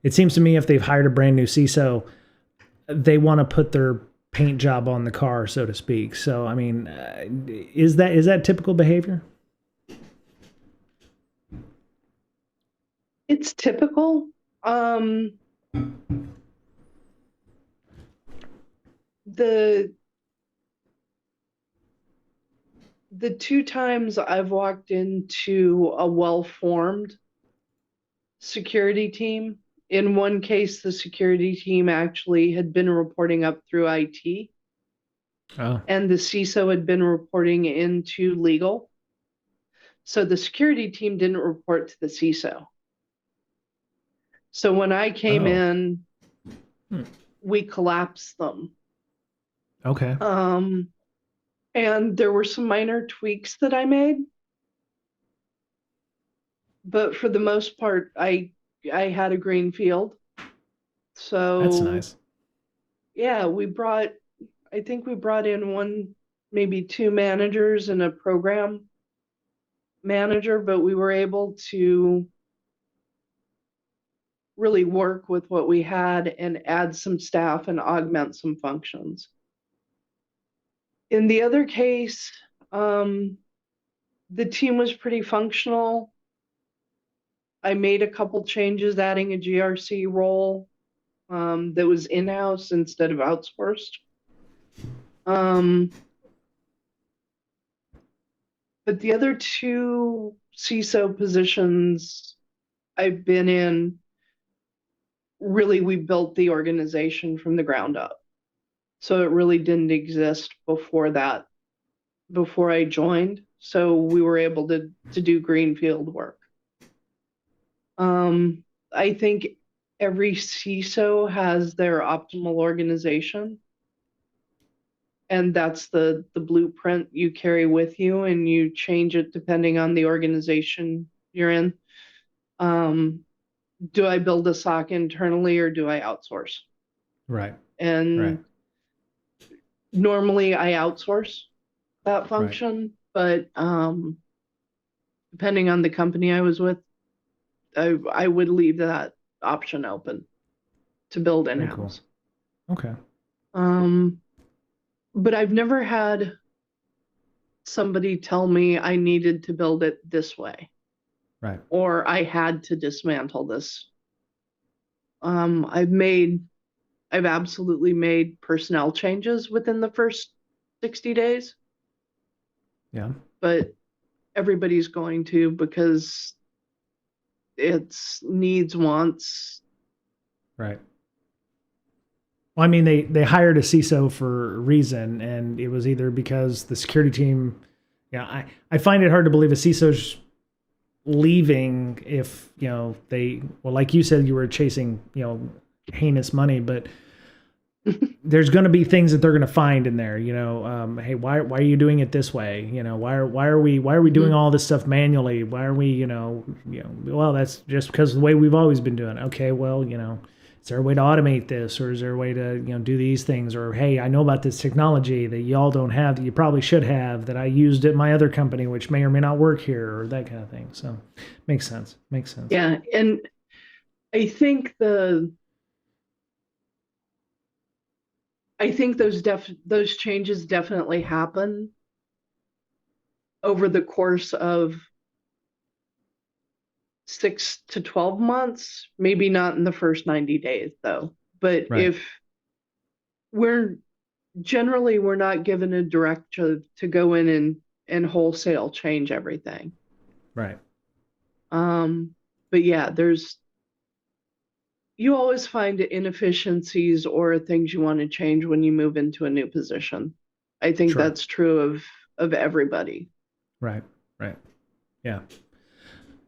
It seems to me if they've hired a brand new CISO, they want to put their paint job on the car, so to speak. So, I mean, is that typical behavior? It's typical. Um, the the two times I've walked into a well-formed security team, in one case, the security team actually had been reporting up through IT, Oh, and the CISO had been reporting into legal. So the security team didn't report to the CISO. So when I came oh, in, hmm. we collapsed them. Okay. Um, and there were some minor tweaks that I made, but for the most part, I had a green field. That's So nice. yeah, I think we brought in one, maybe two managers and a program manager, but we were able to really work with what we had and add some staff and augment some functions. In the other case, the team was pretty functional. I made a couple changes, adding a GRC role that was in-house instead of outsourced. Um, but the other two CISO positions I've been in, really, we built the organization from the ground up. So it really didn't exist before that, before I joined. So we were able to do greenfield work. Um, I think every CISO has their optimal organization, and that's the blueprint you carry with you, and you change it depending on the organization you're in. Um, do I build a SOC internally or do I outsource? Right. Right. And normally I outsource that Right. function, but depending on the company I was with, I would leave that option open to build Very cool. in-house. Okay. Um, but I've never had somebody tell me I needed to build it this way Right. or I had to dismantle this. Um, I've made, I've absolutely made personnel changes within the first 60 days, Yeah. but everybody's going to because it's needs, wants. Right. Well, I mean, they hired a CISO for a reason, and it was either because the security team. Yeah, I find it hard to believe a CISO's leaving if they well, like you said, you were chasing heinous money, but there's going to be things that they're going to find in there. Hey, why are you doing it this way? Why are we doing Mhm. all this stuff manually? Why are we well, that's just because of the way we've always been doing it. Okay, well, is there a way to automate this, or is there a way to do these things? Or hey, I know about this technology that y'all don't have that you probably should have that I used at my other company, which may or may not work here, or that kind of thing. So makes sense. Makes sense. Yeah, and I think those changes definitely happen over the course of 6 to 12 months, maybe not in the first 90 days though. But Right. if we're we're not given a directive to go in and wholesale change everything. Right. Um, but yeah, you always find inefficiencies or things you want to change when you move into a new position. I think Sure. that's true of everybody. Right. Right. Yeah.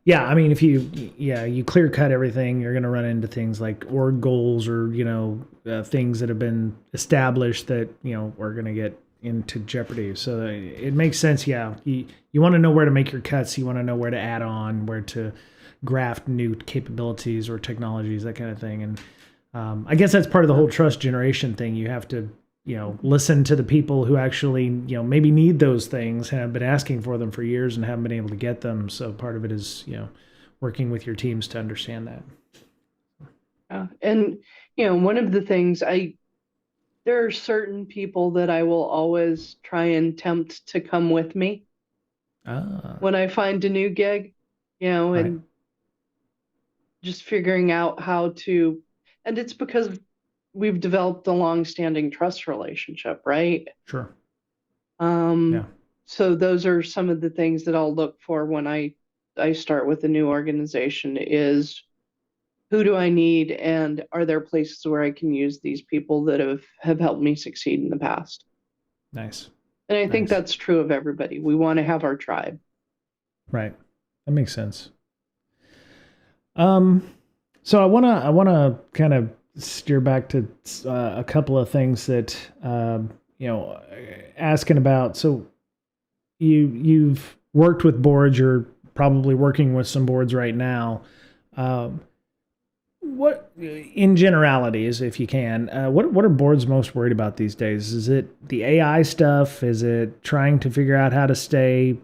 Yeah, I mean, if you clear cut everything, you're going to run into things like org goals or things that have been established that are going to get into jeopardy. So it makes sense. Yeah, you want to know where to make your cuts. You want to know where to add on, where to graft new capabilities or technologies, that kind of thing. And I guess that's part of the whole trust generation thing. You have to listen to the people who actually maybe need those things, have been asking for them for years and haven't been able to get them. So part of it is working with your teams to understand that. And one of the things there are certain people that I will always try and tempt to come with me Ah, when I find a new gig, right. and just figuring out how to, and it's because we've developed a long-standing trust relationship, right? Sure. Yeah. Um, so those are some of the things that I'll look for when I start with a new organization is who do I need and are there places where I can use these people that have helped me succeed in the past? Nice. And I think Nice. that's true of everybody. We want to have our tribe. Right. That makes sense. Um, so I wanna kind of steer back to a couple of things that you know, asking about. So you've worked with boards. You're probably working with some boards right now. Um, what, in generalities, if you can, what are boards most worried about these days? Is it the AI stuff? Is it trying to figure out how to stay,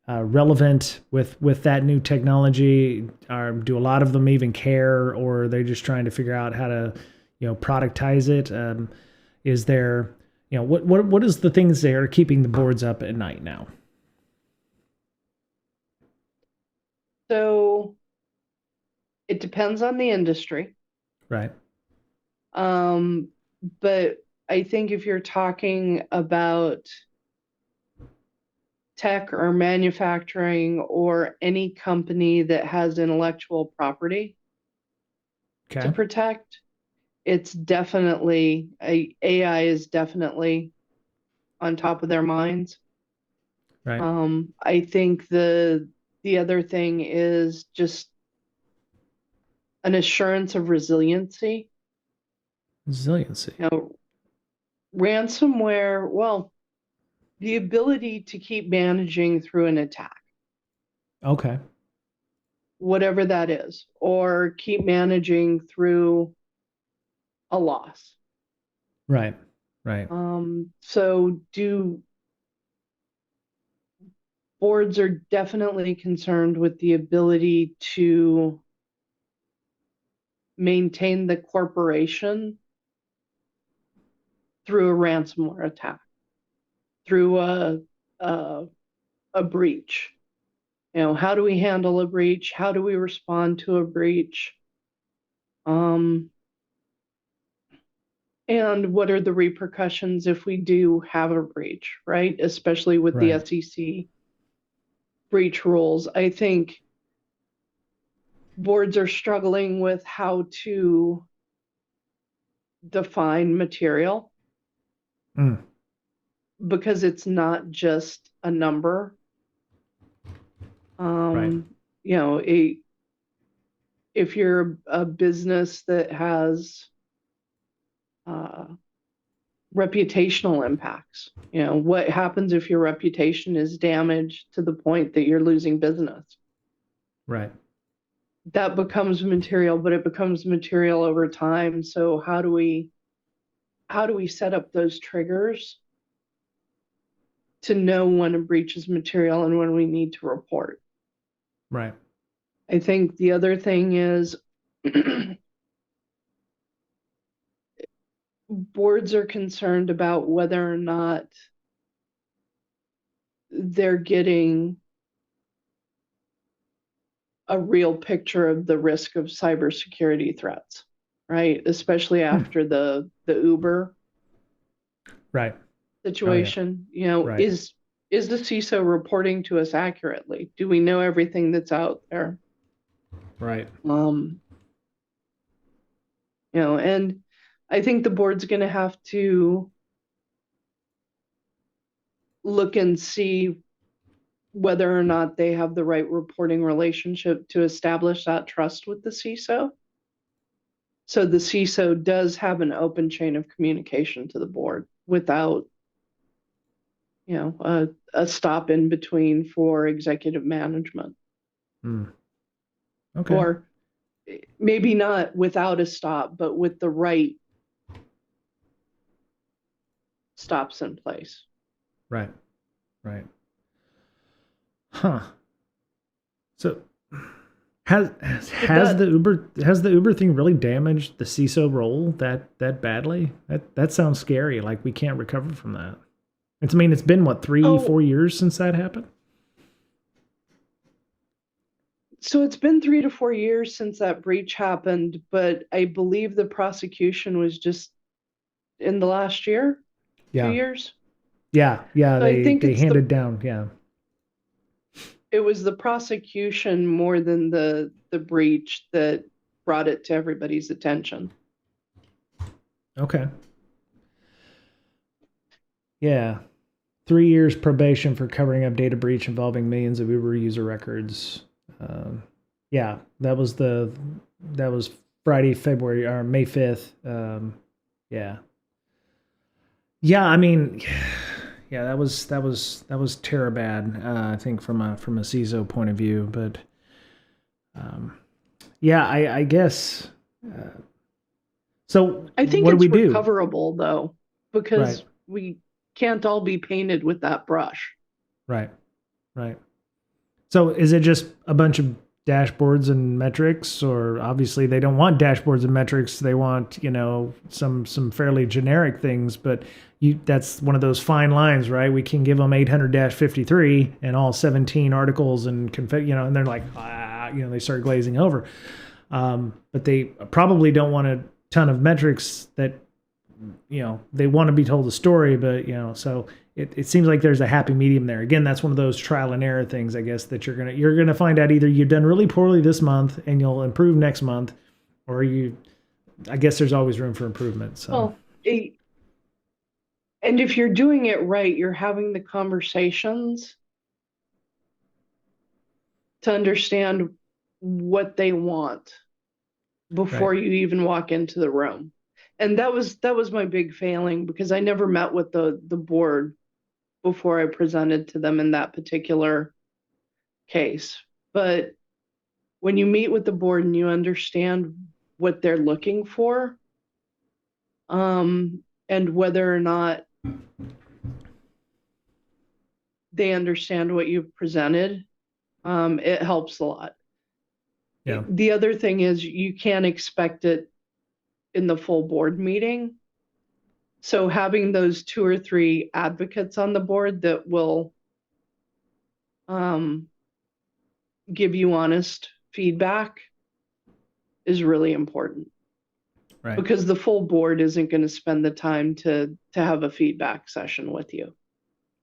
relevant with that new technology? Or do a lot of them even care, or are they just trying to figure out how to, productize it? Is there, what is the things that are keeping the boards up at night now? So it depends on the industry. Right. Um, but I think if you're talking about tech or manufacturing or any company that has intellectual property to Okay. protect, it's definitely AI is definitely on top of their minds. Right. I think the other thing is just an assurance of resiliency. Resiliency. You know, ransomware, well, the ability to keep managing through an attack, Okay. whatever that is, or keep managing through a loss. Right. Right. So do boards are definitely concerned with the ability to maintain the corporation through a ransomware attack, through a, a breach. How do we handle a breach? How do we respond to a breach? Um, and what are the repercussions if we do have a breach, right? Especially with the Right. SEC breach rules. I think boards are struggling with how to define material Mm. because it's not just a number. Right. Um, you know, a, if you're a business that has uh, reputational impacts, what happens if your reputation is damaged to the point that you're losing business? Right. That becomes material, but it becomes material over time. So how do we set up those triggers to know when a breach is material and when we need to report? Right. I think the other thing is boards are concerned about whether or not they're getting a real picture of the risk of cybersecurity threats, right? Especially Hmm. after the Uber Right. Oh yeah. situation. Right. Is the CISO reporting to us accurately? Do we know everything that's out there? Right. Um, and I think the board's going to have to look and see whether or not they have the right reporting relationship to establish that trust with the CISO. So the CISO does have an open chain of communication to the board without, a stop in between for executive management, Mm. Okay. or maybe not without a stop, but with the right stops in place. Right. Right. Huh. So has Did has that? the Uber thing really damaged the CISO role that badly? That sounds scary. Like we can't recover from that. It's been what, three, Oh, 4 years since that happened? So it's been 3 to 4 years since that breach happened, but I believe the prosecution was just in the last year, 2 years. Yeah. So I They think they handed down. Yeah. it was the prosecution more than the breach that brought it to everybody's attention. Okay. Yeah. 3 years probation for covering up data breach involving millions of Uber user records. Um, yeah, that was Friday, February or May 5th. Yeah, yeah. I mean, yeah, that was terrible bad. I think from a CISO point of view, but um, yeah, I guess. Uh, so I think what do we it's do? recoverable though, Right, because we can't all be painted with that brush. right, right. So is it just a bunch of dashboards and metrics, or obviously they don't want dashboards and metrics, they want, some fairly generic things, but that's one of those fine lines, right? We can give them 800-53 and all 17 articles and and they're like, they start glazing over. But they probably don't want a ton of metrics that they want to be told a story, but so it seems like there's a happy medium there. Again, that's one of those trial and error things, I guess, that you're gonna find out either you've done really poorly this month and you'll improve next month, or I guess there's always room for improvement. So Well, and if you're doing it right, you're having the conversations to understand what they want right, before you even walk into the room. And that was my big failing, because I never met with the board before I presented to them in that particular case. But when you meet with the board and you understand what they're looking for, and whether or not they understand what you've presented, it helps a lot. yeah, The other thing is you can't expect it in the full board meeting. So having those 2 or 3 advocates on the board that will um, give you honest feedback is really important, right, because the full board isn't going to spend the time to have a feedback session with you,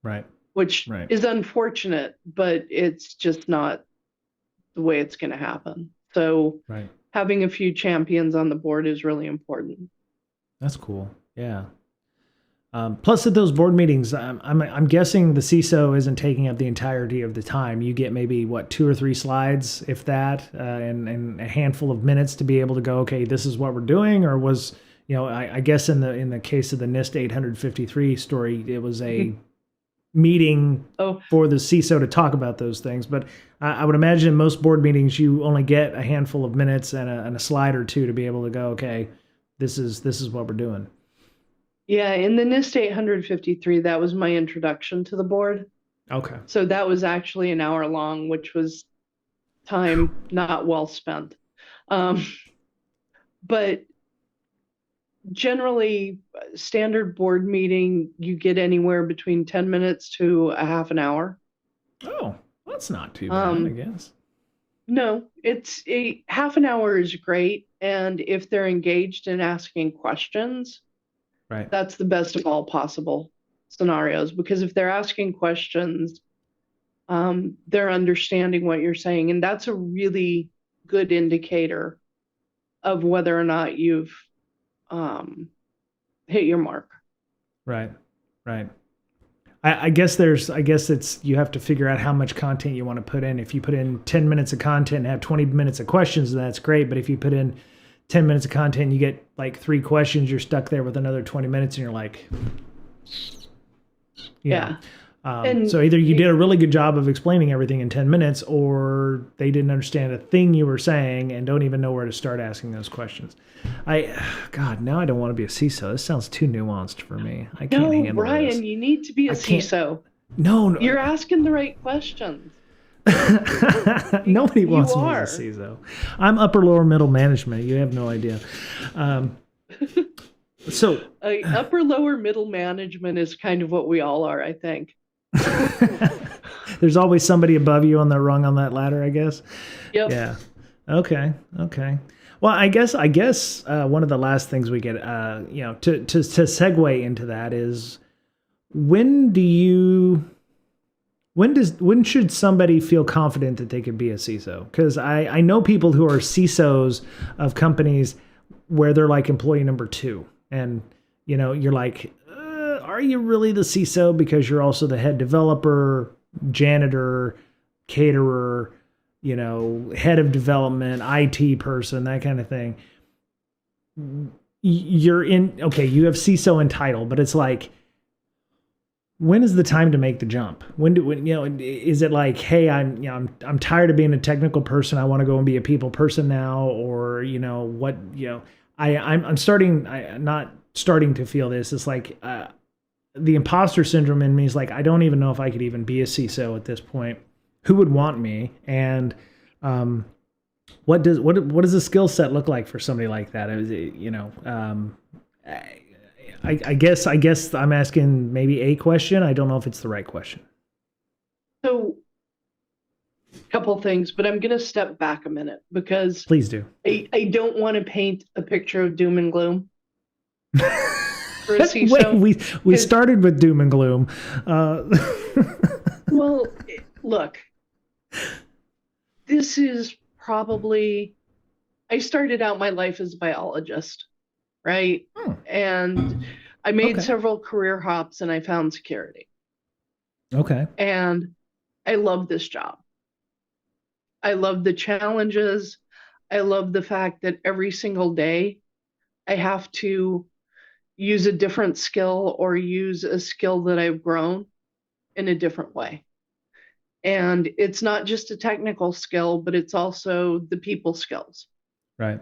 right, which right, is unfortunate, but it's just not the way it's going to happen. So right. having a few champions on the board is really important. That's cool. Yeah. Plus, at those board meetings, I'm guessing the CISO isn't taking up the entirety of the time. You get maybe what 2 or 3 slides, if that, and a handful of minutes to be able to go, okay, this is what we're doing. Or was I guess in the case of the NIST 853 story, it was a meeting Oh, for the CISO to talk about those things. But I would imagine in most board meetings, you only get a handful of minutes and a slide or two to be able to go, okay, this is what we're doing. yeah, in the NIST 853, that was my introduction to the board. Okay. So that was actually an hour long, which was time not well spent. Um, but generally, standard board meeting, you get anywhere between 10 minutes to a half an hour. Oh, that's not too bad, I Um, guess. no, it's a half an hour is great. And if they're engaged in asking questions, Right. that's the best of all possible scenarios. Because if they're asking questions, they're understanding what you're saying. And that's a really good indicator of whether or not you've um, hit your mark. Right. Right. I guess it's you have to figure out how much content you want to put in. If you put in 10 minutes of content and have 20 minutes of questions, that's great. But if you put in 10 minutes of content and you get like 3 questions, you're stuck there with another 20 minutes and you're like, you know. Yeah. And So either you did a really good job of explaining everything in 10 minutes, or they didn't understand a thing you were saying and don't even know where to start asking those questions. God, now I don't want to be a CISO. This sounds too nuanced for me. I can't no, handle Brian, this. you need to be a I can't. CISO. No, no. You're asking the right questions. Nobody You wants me are. as a CISO. I'm upper lower middle management. You have no idea. Um, so Upper lower middle management is kind of what we all are, I think. There's always somebody above you on the rung on that ladder, I guess. Yep. Yeah. Okay. Okay. Well, I guess one of the last things we get, to segue into that is when do you when should somebody feel confident that they could be a CISO? Because I know people who are CISOs of companies where they're like employee number two, and you're like, are you really the CISO because you're also the head developer, janitor, caterer, head of development, IT person, that kind of thing. You're in, okay, you have CISO in title, but it's like, when is the time to make the jump? When is it like, hey, I'm tired of being a technical person. I want to go and be a people person now, or I'm not starting to feel this. It's like the imposter syndrome in me is like, I don't even know if I could even be a CISO at this point. Who would want me? And what does the skill set look like for somebody like that? I guess I'm asking maybe a question. I don't know if it's the right question. So, a couple things, but I'm going to step back a minute because Please do. I don't want to paint a picture of doom and gloom for a CISO. Wait, we started with doom and gloom. Well, look, this is probably, I started out my life as a biologist, right? And I made several career hops and I found security. Okay. And I love this job. I love the challenges. I love the fact that every single day I have to use a different skill or use a skill that I've grown in a different way. And it's not just a technical skill, but it's also the people skills. Right.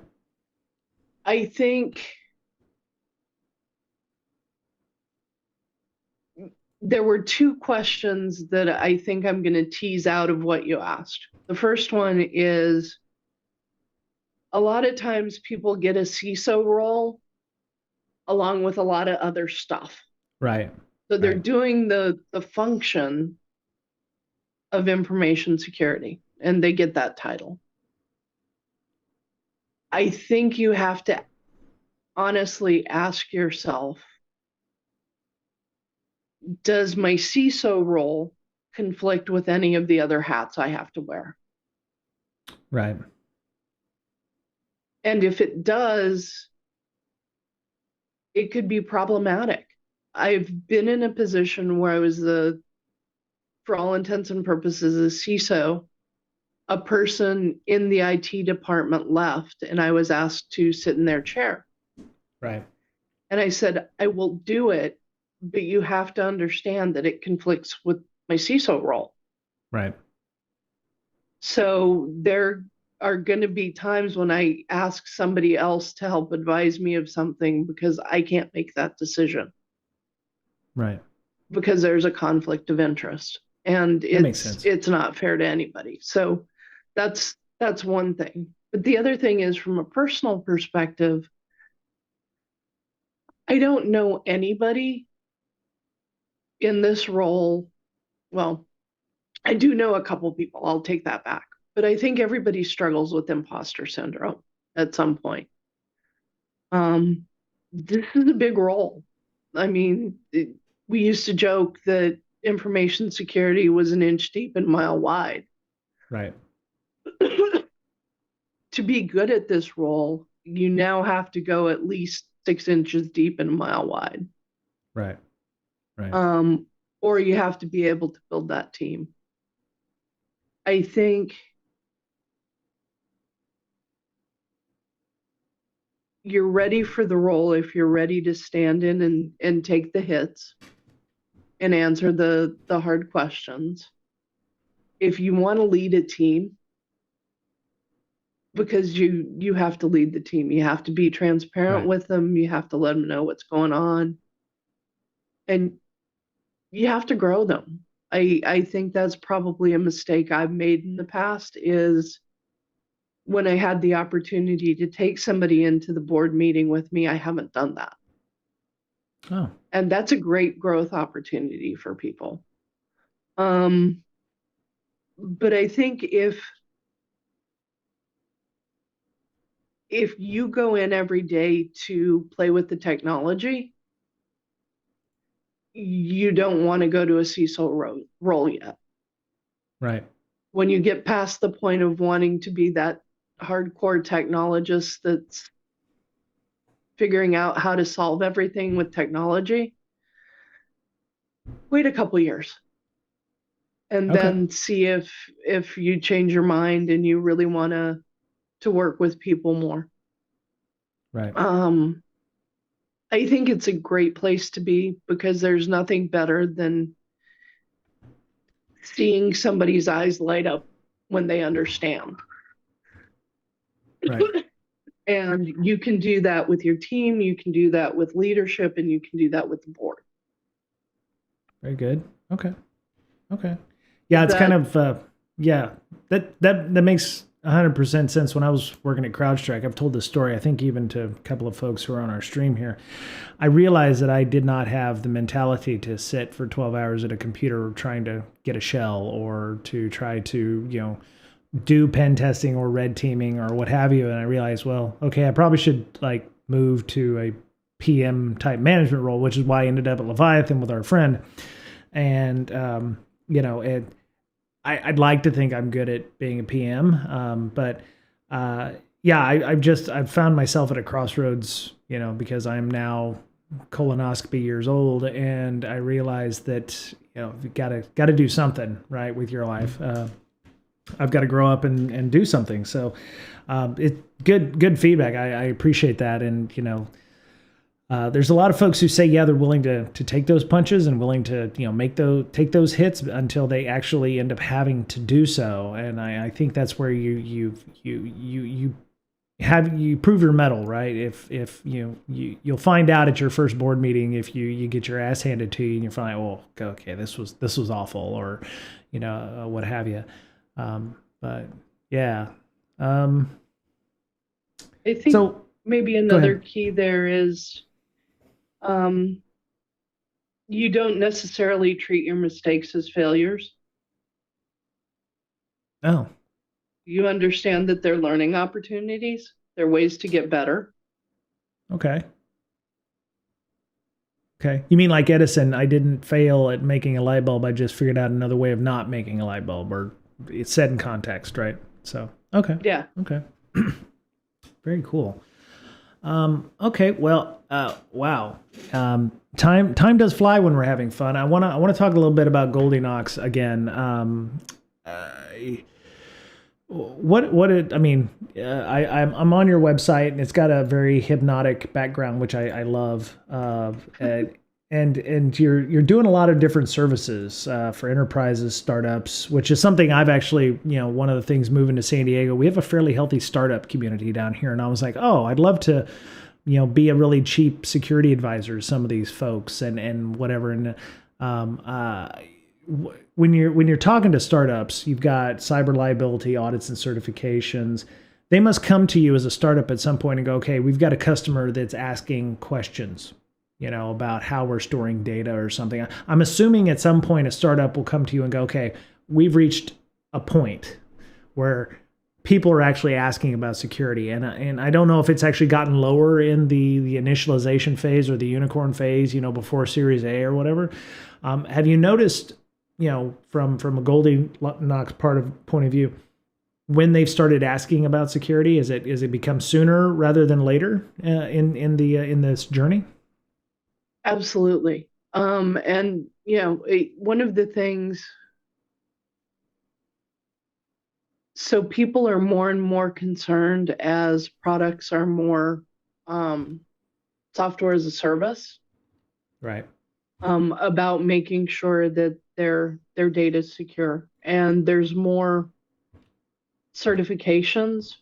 I think there were two questions that I think I'm going to tease out of what you asked. The first one is, a lot of times people get a CISO role along with a lot of other stuff. Right. So they're doing the function of information security and they get that title. I think you have to honestly ask yourself, does my CISO role conflict with any of the other hats I have to wear? Right. And if it does, it could be problematic. I've been in a position where I was for all intents and purposes, a CISO. A person in the IT department left, and I was asked to sit in their chair. Right. And I said, I will do it, but you have to understand that it conflicts with my CISO role. Right. So there are going to be times when I ask somebody else to help advise me of something because I can't make that decision. Right. Because there's a conflict of interest. And it's not fair to anybody. So that's one thing. But the other thing is, from a personal perspective, I don't know anybody in this role. Well, I do know a couple people. I'll take that back. But I think everybody struggles with imposter syndrome at some point. This is a big role. I mean, we used to joke that information security was an inch deep and mile wide. Right. To be good at this role, you now have to go at least 6 inches deep and a mile wide. Right. Right. Or you have to be able to build that team. I think you're ready for the role if you're ready to stand in and take the hits and answer the hard questions. If you want to lead a team, because you have to lead the team, you have to be transparent with them, you have to let them know what's going on, and you have to grow them. I think that's probably a mistake I've made in the past, is when I had the opportunity to take somebody into the board meeting with me, I haven't done that. Oh. And that's a great growth opportunity for people. But I think if you go in every day to play with the technology, you don't want to go to a CISO role yet. Right. When you get past the point of wanting to be that hardcore technologist that's figuring out how to solve everything with technology, wait a couple years and Okay. then see if you change your mind and you really want to work with people more. Right. Um, I think it's a great place to be because there's nothing better than seeing somebody's eyes light up when they understand. Right. And you can do that with your team, you can do that with leadership, and you can do that with the board. Very good. Okay. Okay. Yeah, it's kind That, of yeah. That makes 100% sense. When I was working at CrowdStrike, I've told this story, I think even to a couple of folks who are on our stream here. I realized that I did not have the mentality to sit for 12 hours at a computer trying to get a shell or to try to, do pen testing or red teaming or what have you. And I realized, well, okay, I probably should like move to a PM type management role, which is why I ended up at Leviathan with our friend. And it I'd like to think I'm good at being a PM, but yeah, I've found myself at a crossroads, because I'm now colonoscopy years old, and I realize that you gotta do something right with your life. I've got to grow up and do something. So it's good feedback. I appreciate that, and there's a lot of folks who say, yeah, they're willing to take those punches and willing to, take those hits until they actually end up having to do so. And I think that's where you prove your mettle, right? If you'll find out at your first board meeting if you get your ass handed to you and you're finally, oh, okay, this was awful, or what have you. But yeah. I think So maybe go another ahead. key there is um, you don't necessarily treat your mistakes as failures. Oh, You understand that they're learning opportunities, they're ways to get better. okay. Okay. You mean like Edison, I didn't fail at making a light bulb. I just figured out another way of not making a light bulb, or it's said in context, right? So, okay. Yeah. Okay. Very cool. Okay. Well, wow. Time does fly when we're having fun. I want to talk a little bit about Goldilocks again. I mean, I'm on your website and it's got a very hypnotic background, which I love. And you're doing a lot of different services for enterprises, startups, which is something I've actually, one of the things moving to San Diego, we have a fairly healthy startup community down here, and I was like, oh, I'd love to, be a really cheap security advisor to some of these folks and whatever. And um, uh, when you're talking to startups, you've got cyber liability audits and certifications. They must come to you as a startup at some point and go, okay, we've got a customer that's asking questions, about how we're storing data or something. I'm assuming at some point a startup will come to you and go, okay, we've reached a point where people are actually asking about security. And I don't know if it's actually gotten lower in the initialization phase or the unicorn phase, before Series A or whatever. Have you noticed, from a Goldilocks point of view, when they've started asking about security, is it become sooner rather than later in this journey? Absolutely. And one of the things, so people are more and more concerned as products are more um, software as a service, Right. about making sure that their data is secure. And there's more certifications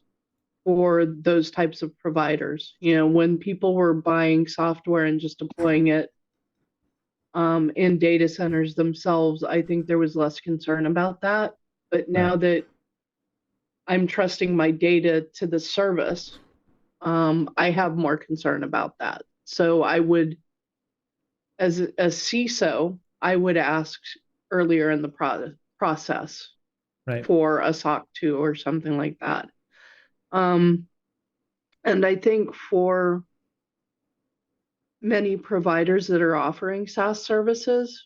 for those types of providers. When people were buying software and just deploying it in data centers themselves, I think there was less concern about that. But Right. now that I'm trusting my data to the service, I have more concern about that. So I would, as a CISO, I would ask earlier in the process, Right. for a SOC 2 or something like that. Um, and I think for many providers that are offering SaaS services,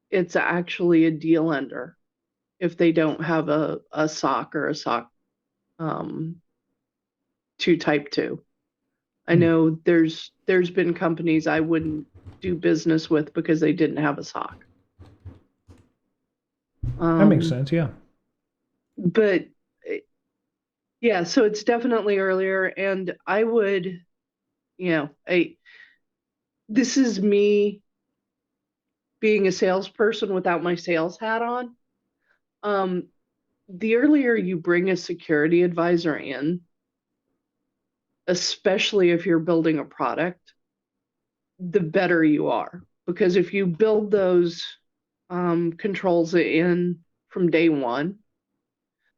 it's actually a deal ender if they don't have a SOC or a SOC um, 2 type 2. I Hmm. know there's been companies I wouldn't do business with because they didn't have a SOC. That makes Um, sense. Yeah. but yeah, so it's definitely earlier, and I would, I this is me being a salesperson without my sales hat on. Um, the earlier you bring a security advisor in, especially if you're building a product, the better you are. Because if you build those controls in from day one,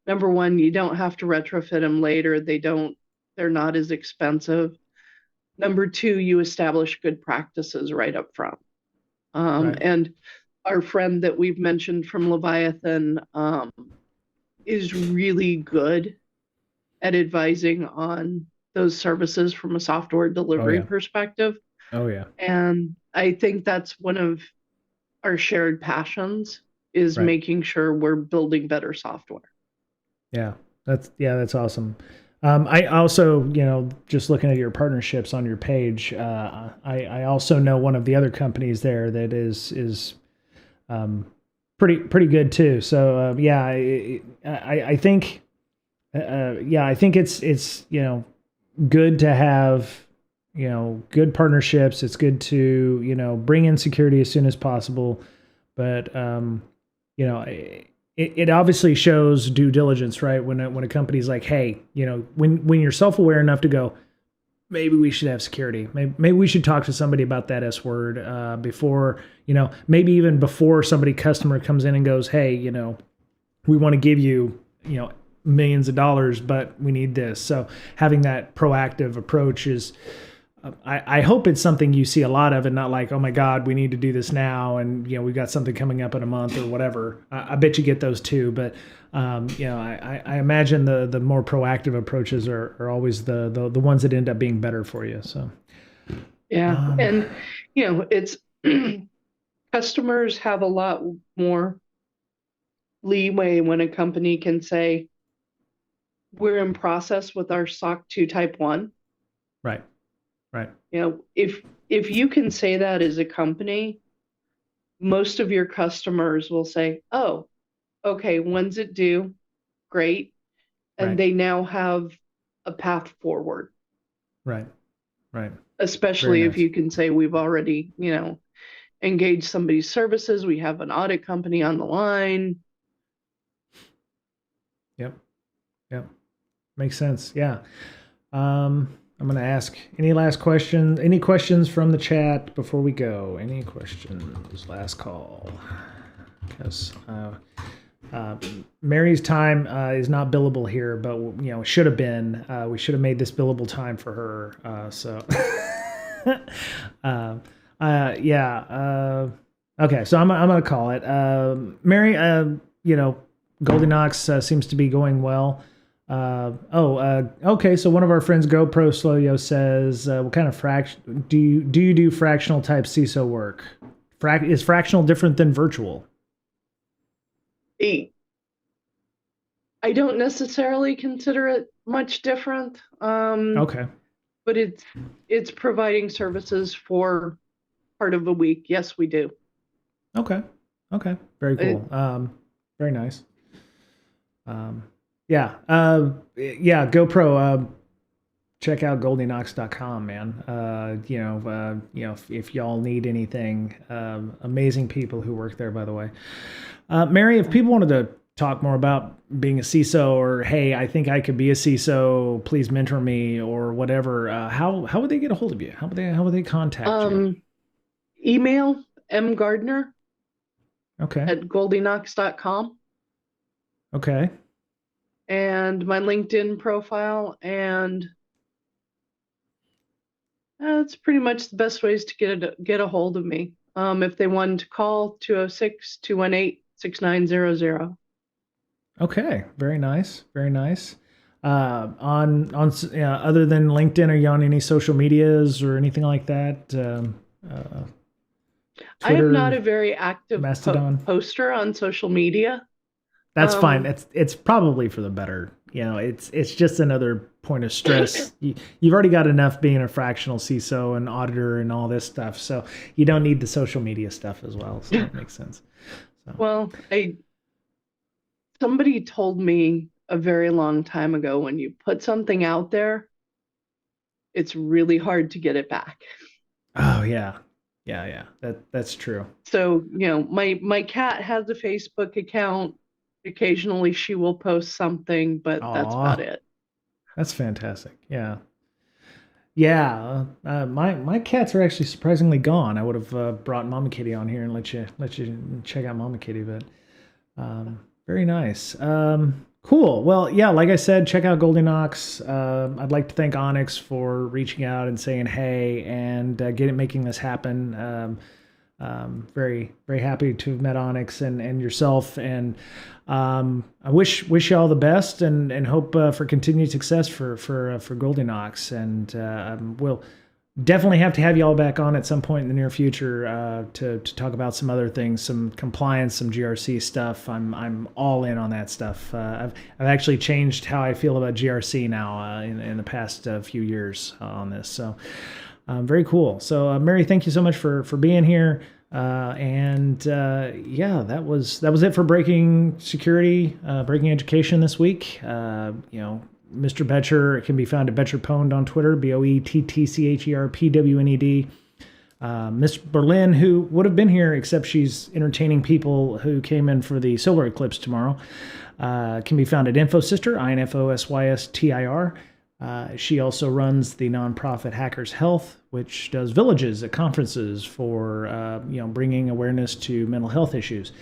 number one, you don't have to retrofit them later. They're not as expensive. Number two, you establish good practices right up front. Right. And our friend that we've mentioned from Leviathan is really good at advising on those services from a software Oh delivery yeah. perspective. Oh yeah. And I think that's one of our shared passions is Right. making sure we're building better software. Yeah. That's awesome. I also, just looking at your partnerships on your page, I also know one of the other companies there that is um, pretty good too. So yeah, I think yeah, I think it's good to have good partnerships. It's good to bring in security as soon as possible, but it obviously shows due diligence, right? When a company's like, hey, when you're self aware enough to go, maybe we should have security. Maybe we should talk to somebody about that S word before, maybe even before customer comes in and goes, hey, we want to give you, millions of dollars, but we need this. So having that proactive approach is, I hope it's something you see a lot of, and not like, oh my God, we need to do this now, and we've got something coming up in a month or whatever. I bet you get those too, but I imagine the more proactive approaches are always the ones that end up being better for you. So Yeah. um, And, it's customers have a lot more leeway when a company can say, we're in process with our SOC 2 type 1. right, right, If you can say that as a company, most of your customers will say, oh, okay, when's it due? Great. And right, they now have a path forward, right, right. Very especially if nice. you can say we've already, engaged somebody's services, we have an audit company on the line. Yep, yep. Makes sense. Yeah. I'm going to ask any last questions. Any questions from the chat before we go? Any questions? Last call. Because uh, Mary's time is not billable here, but it should have been. We should have made this billable time for her. So, yeah. Okay, so I'm gonna call it. Mary, Goldilocks seems to be going well. Okay. So one of our friends, GoPro Sloyo, says, "What kind of do you do fractional type CISO work? Is fractional different than virtual?" I don't necessarily consider it much different, Okay. but it's providing services for part of a week. Yes, we do. Okay. Okay. Very Uh, cool. Very nice. Um, yeah. Yeah. GoPro. Check out goldyknox.com, man. If y'all need anything, amazing people who work there, by the way. Mary, if people wanted to talk more about being a CISO, or hey, I think I could be a CISO, please mentor me, or whatever, how would they get a hold of you? How would they contact you? Um, email mgardner Okay. at goldyknox.com Okay. and my LinkedIn profile. And that's pretty much the best ways to get a hold of me. If they wanted to call 206-218-6900. Okay, very nice, very nice. Other than LinkedIn, are you on any social medias or anything like that? Uh, I am not Twitter, a very active Mastodon. poster on social media. That's fine. Um, It's probably for the better. It's just another point of stress. You've already got enough being a fractional CISO and auditor and all this stuff, so you don't need the social media stuff as well. So that makes sense. So well, somebody told me a very long time ago, when you put something out there, it's really hard to get it back. oh yeah, yeah. That's true. So, my cat has a Facebook account. Occasionally she will post something, but that's about Aw, it. that's fantastic. Yeah. Yeah, my cats are actually surprisingly gone. I would have brought Mama Kitty on here and let you check out Mama Kitty, but very nice. Cool. Well, yeah, like I said, check out Goldilocks. I'd like to thank Onyx for reaching out and saying hey and making this happen. Very very happy to have met Onyx and yourself, and I wish you all the best and hope for continued success for Goldilocks, and we'll definitely have to have you all back on at some point in the near future to talk about some other things, some compliance, some GRC stuff. I'm all in on that stuff. I've actually changed how I feel about GRC now in the past few years on this. So very cool. So Mary, thank you so much for being here. Yeah, that was it for breaking security, breaking education this week. Mr. Betcher can be found at BetcherPwned on Twitter, BoeTTCHERPWNED. Miss Berlin, who would have been here except she's entertaining people who came in for the solar eclipse tomorrow, can be found at InfoSystir, INFOSYSTIR. She also runs the nonprofit Hackers Health, which does villages at conferences for bringing awareness to mental health issues,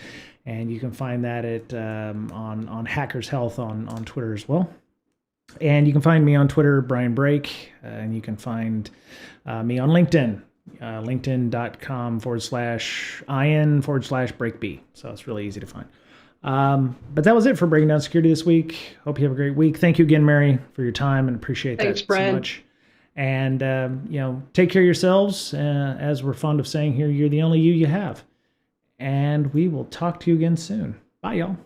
and you can find that at on Hackers Health on Twitter as well. And you can find me on Twitter, Brian Brake, and you can find me on LinkedIn, linkedin.com/in/breakb. So it's really easy to find. But that was it for Breaking Down Security this week. Hope you have a great week. Thank you again, Mary, for your time, and appreciate Thanks, that so Brent. much. And, take care of yourselves. As we're fond of saying here, you're the only you have. And we will talk to you again soon. Bye, y'all.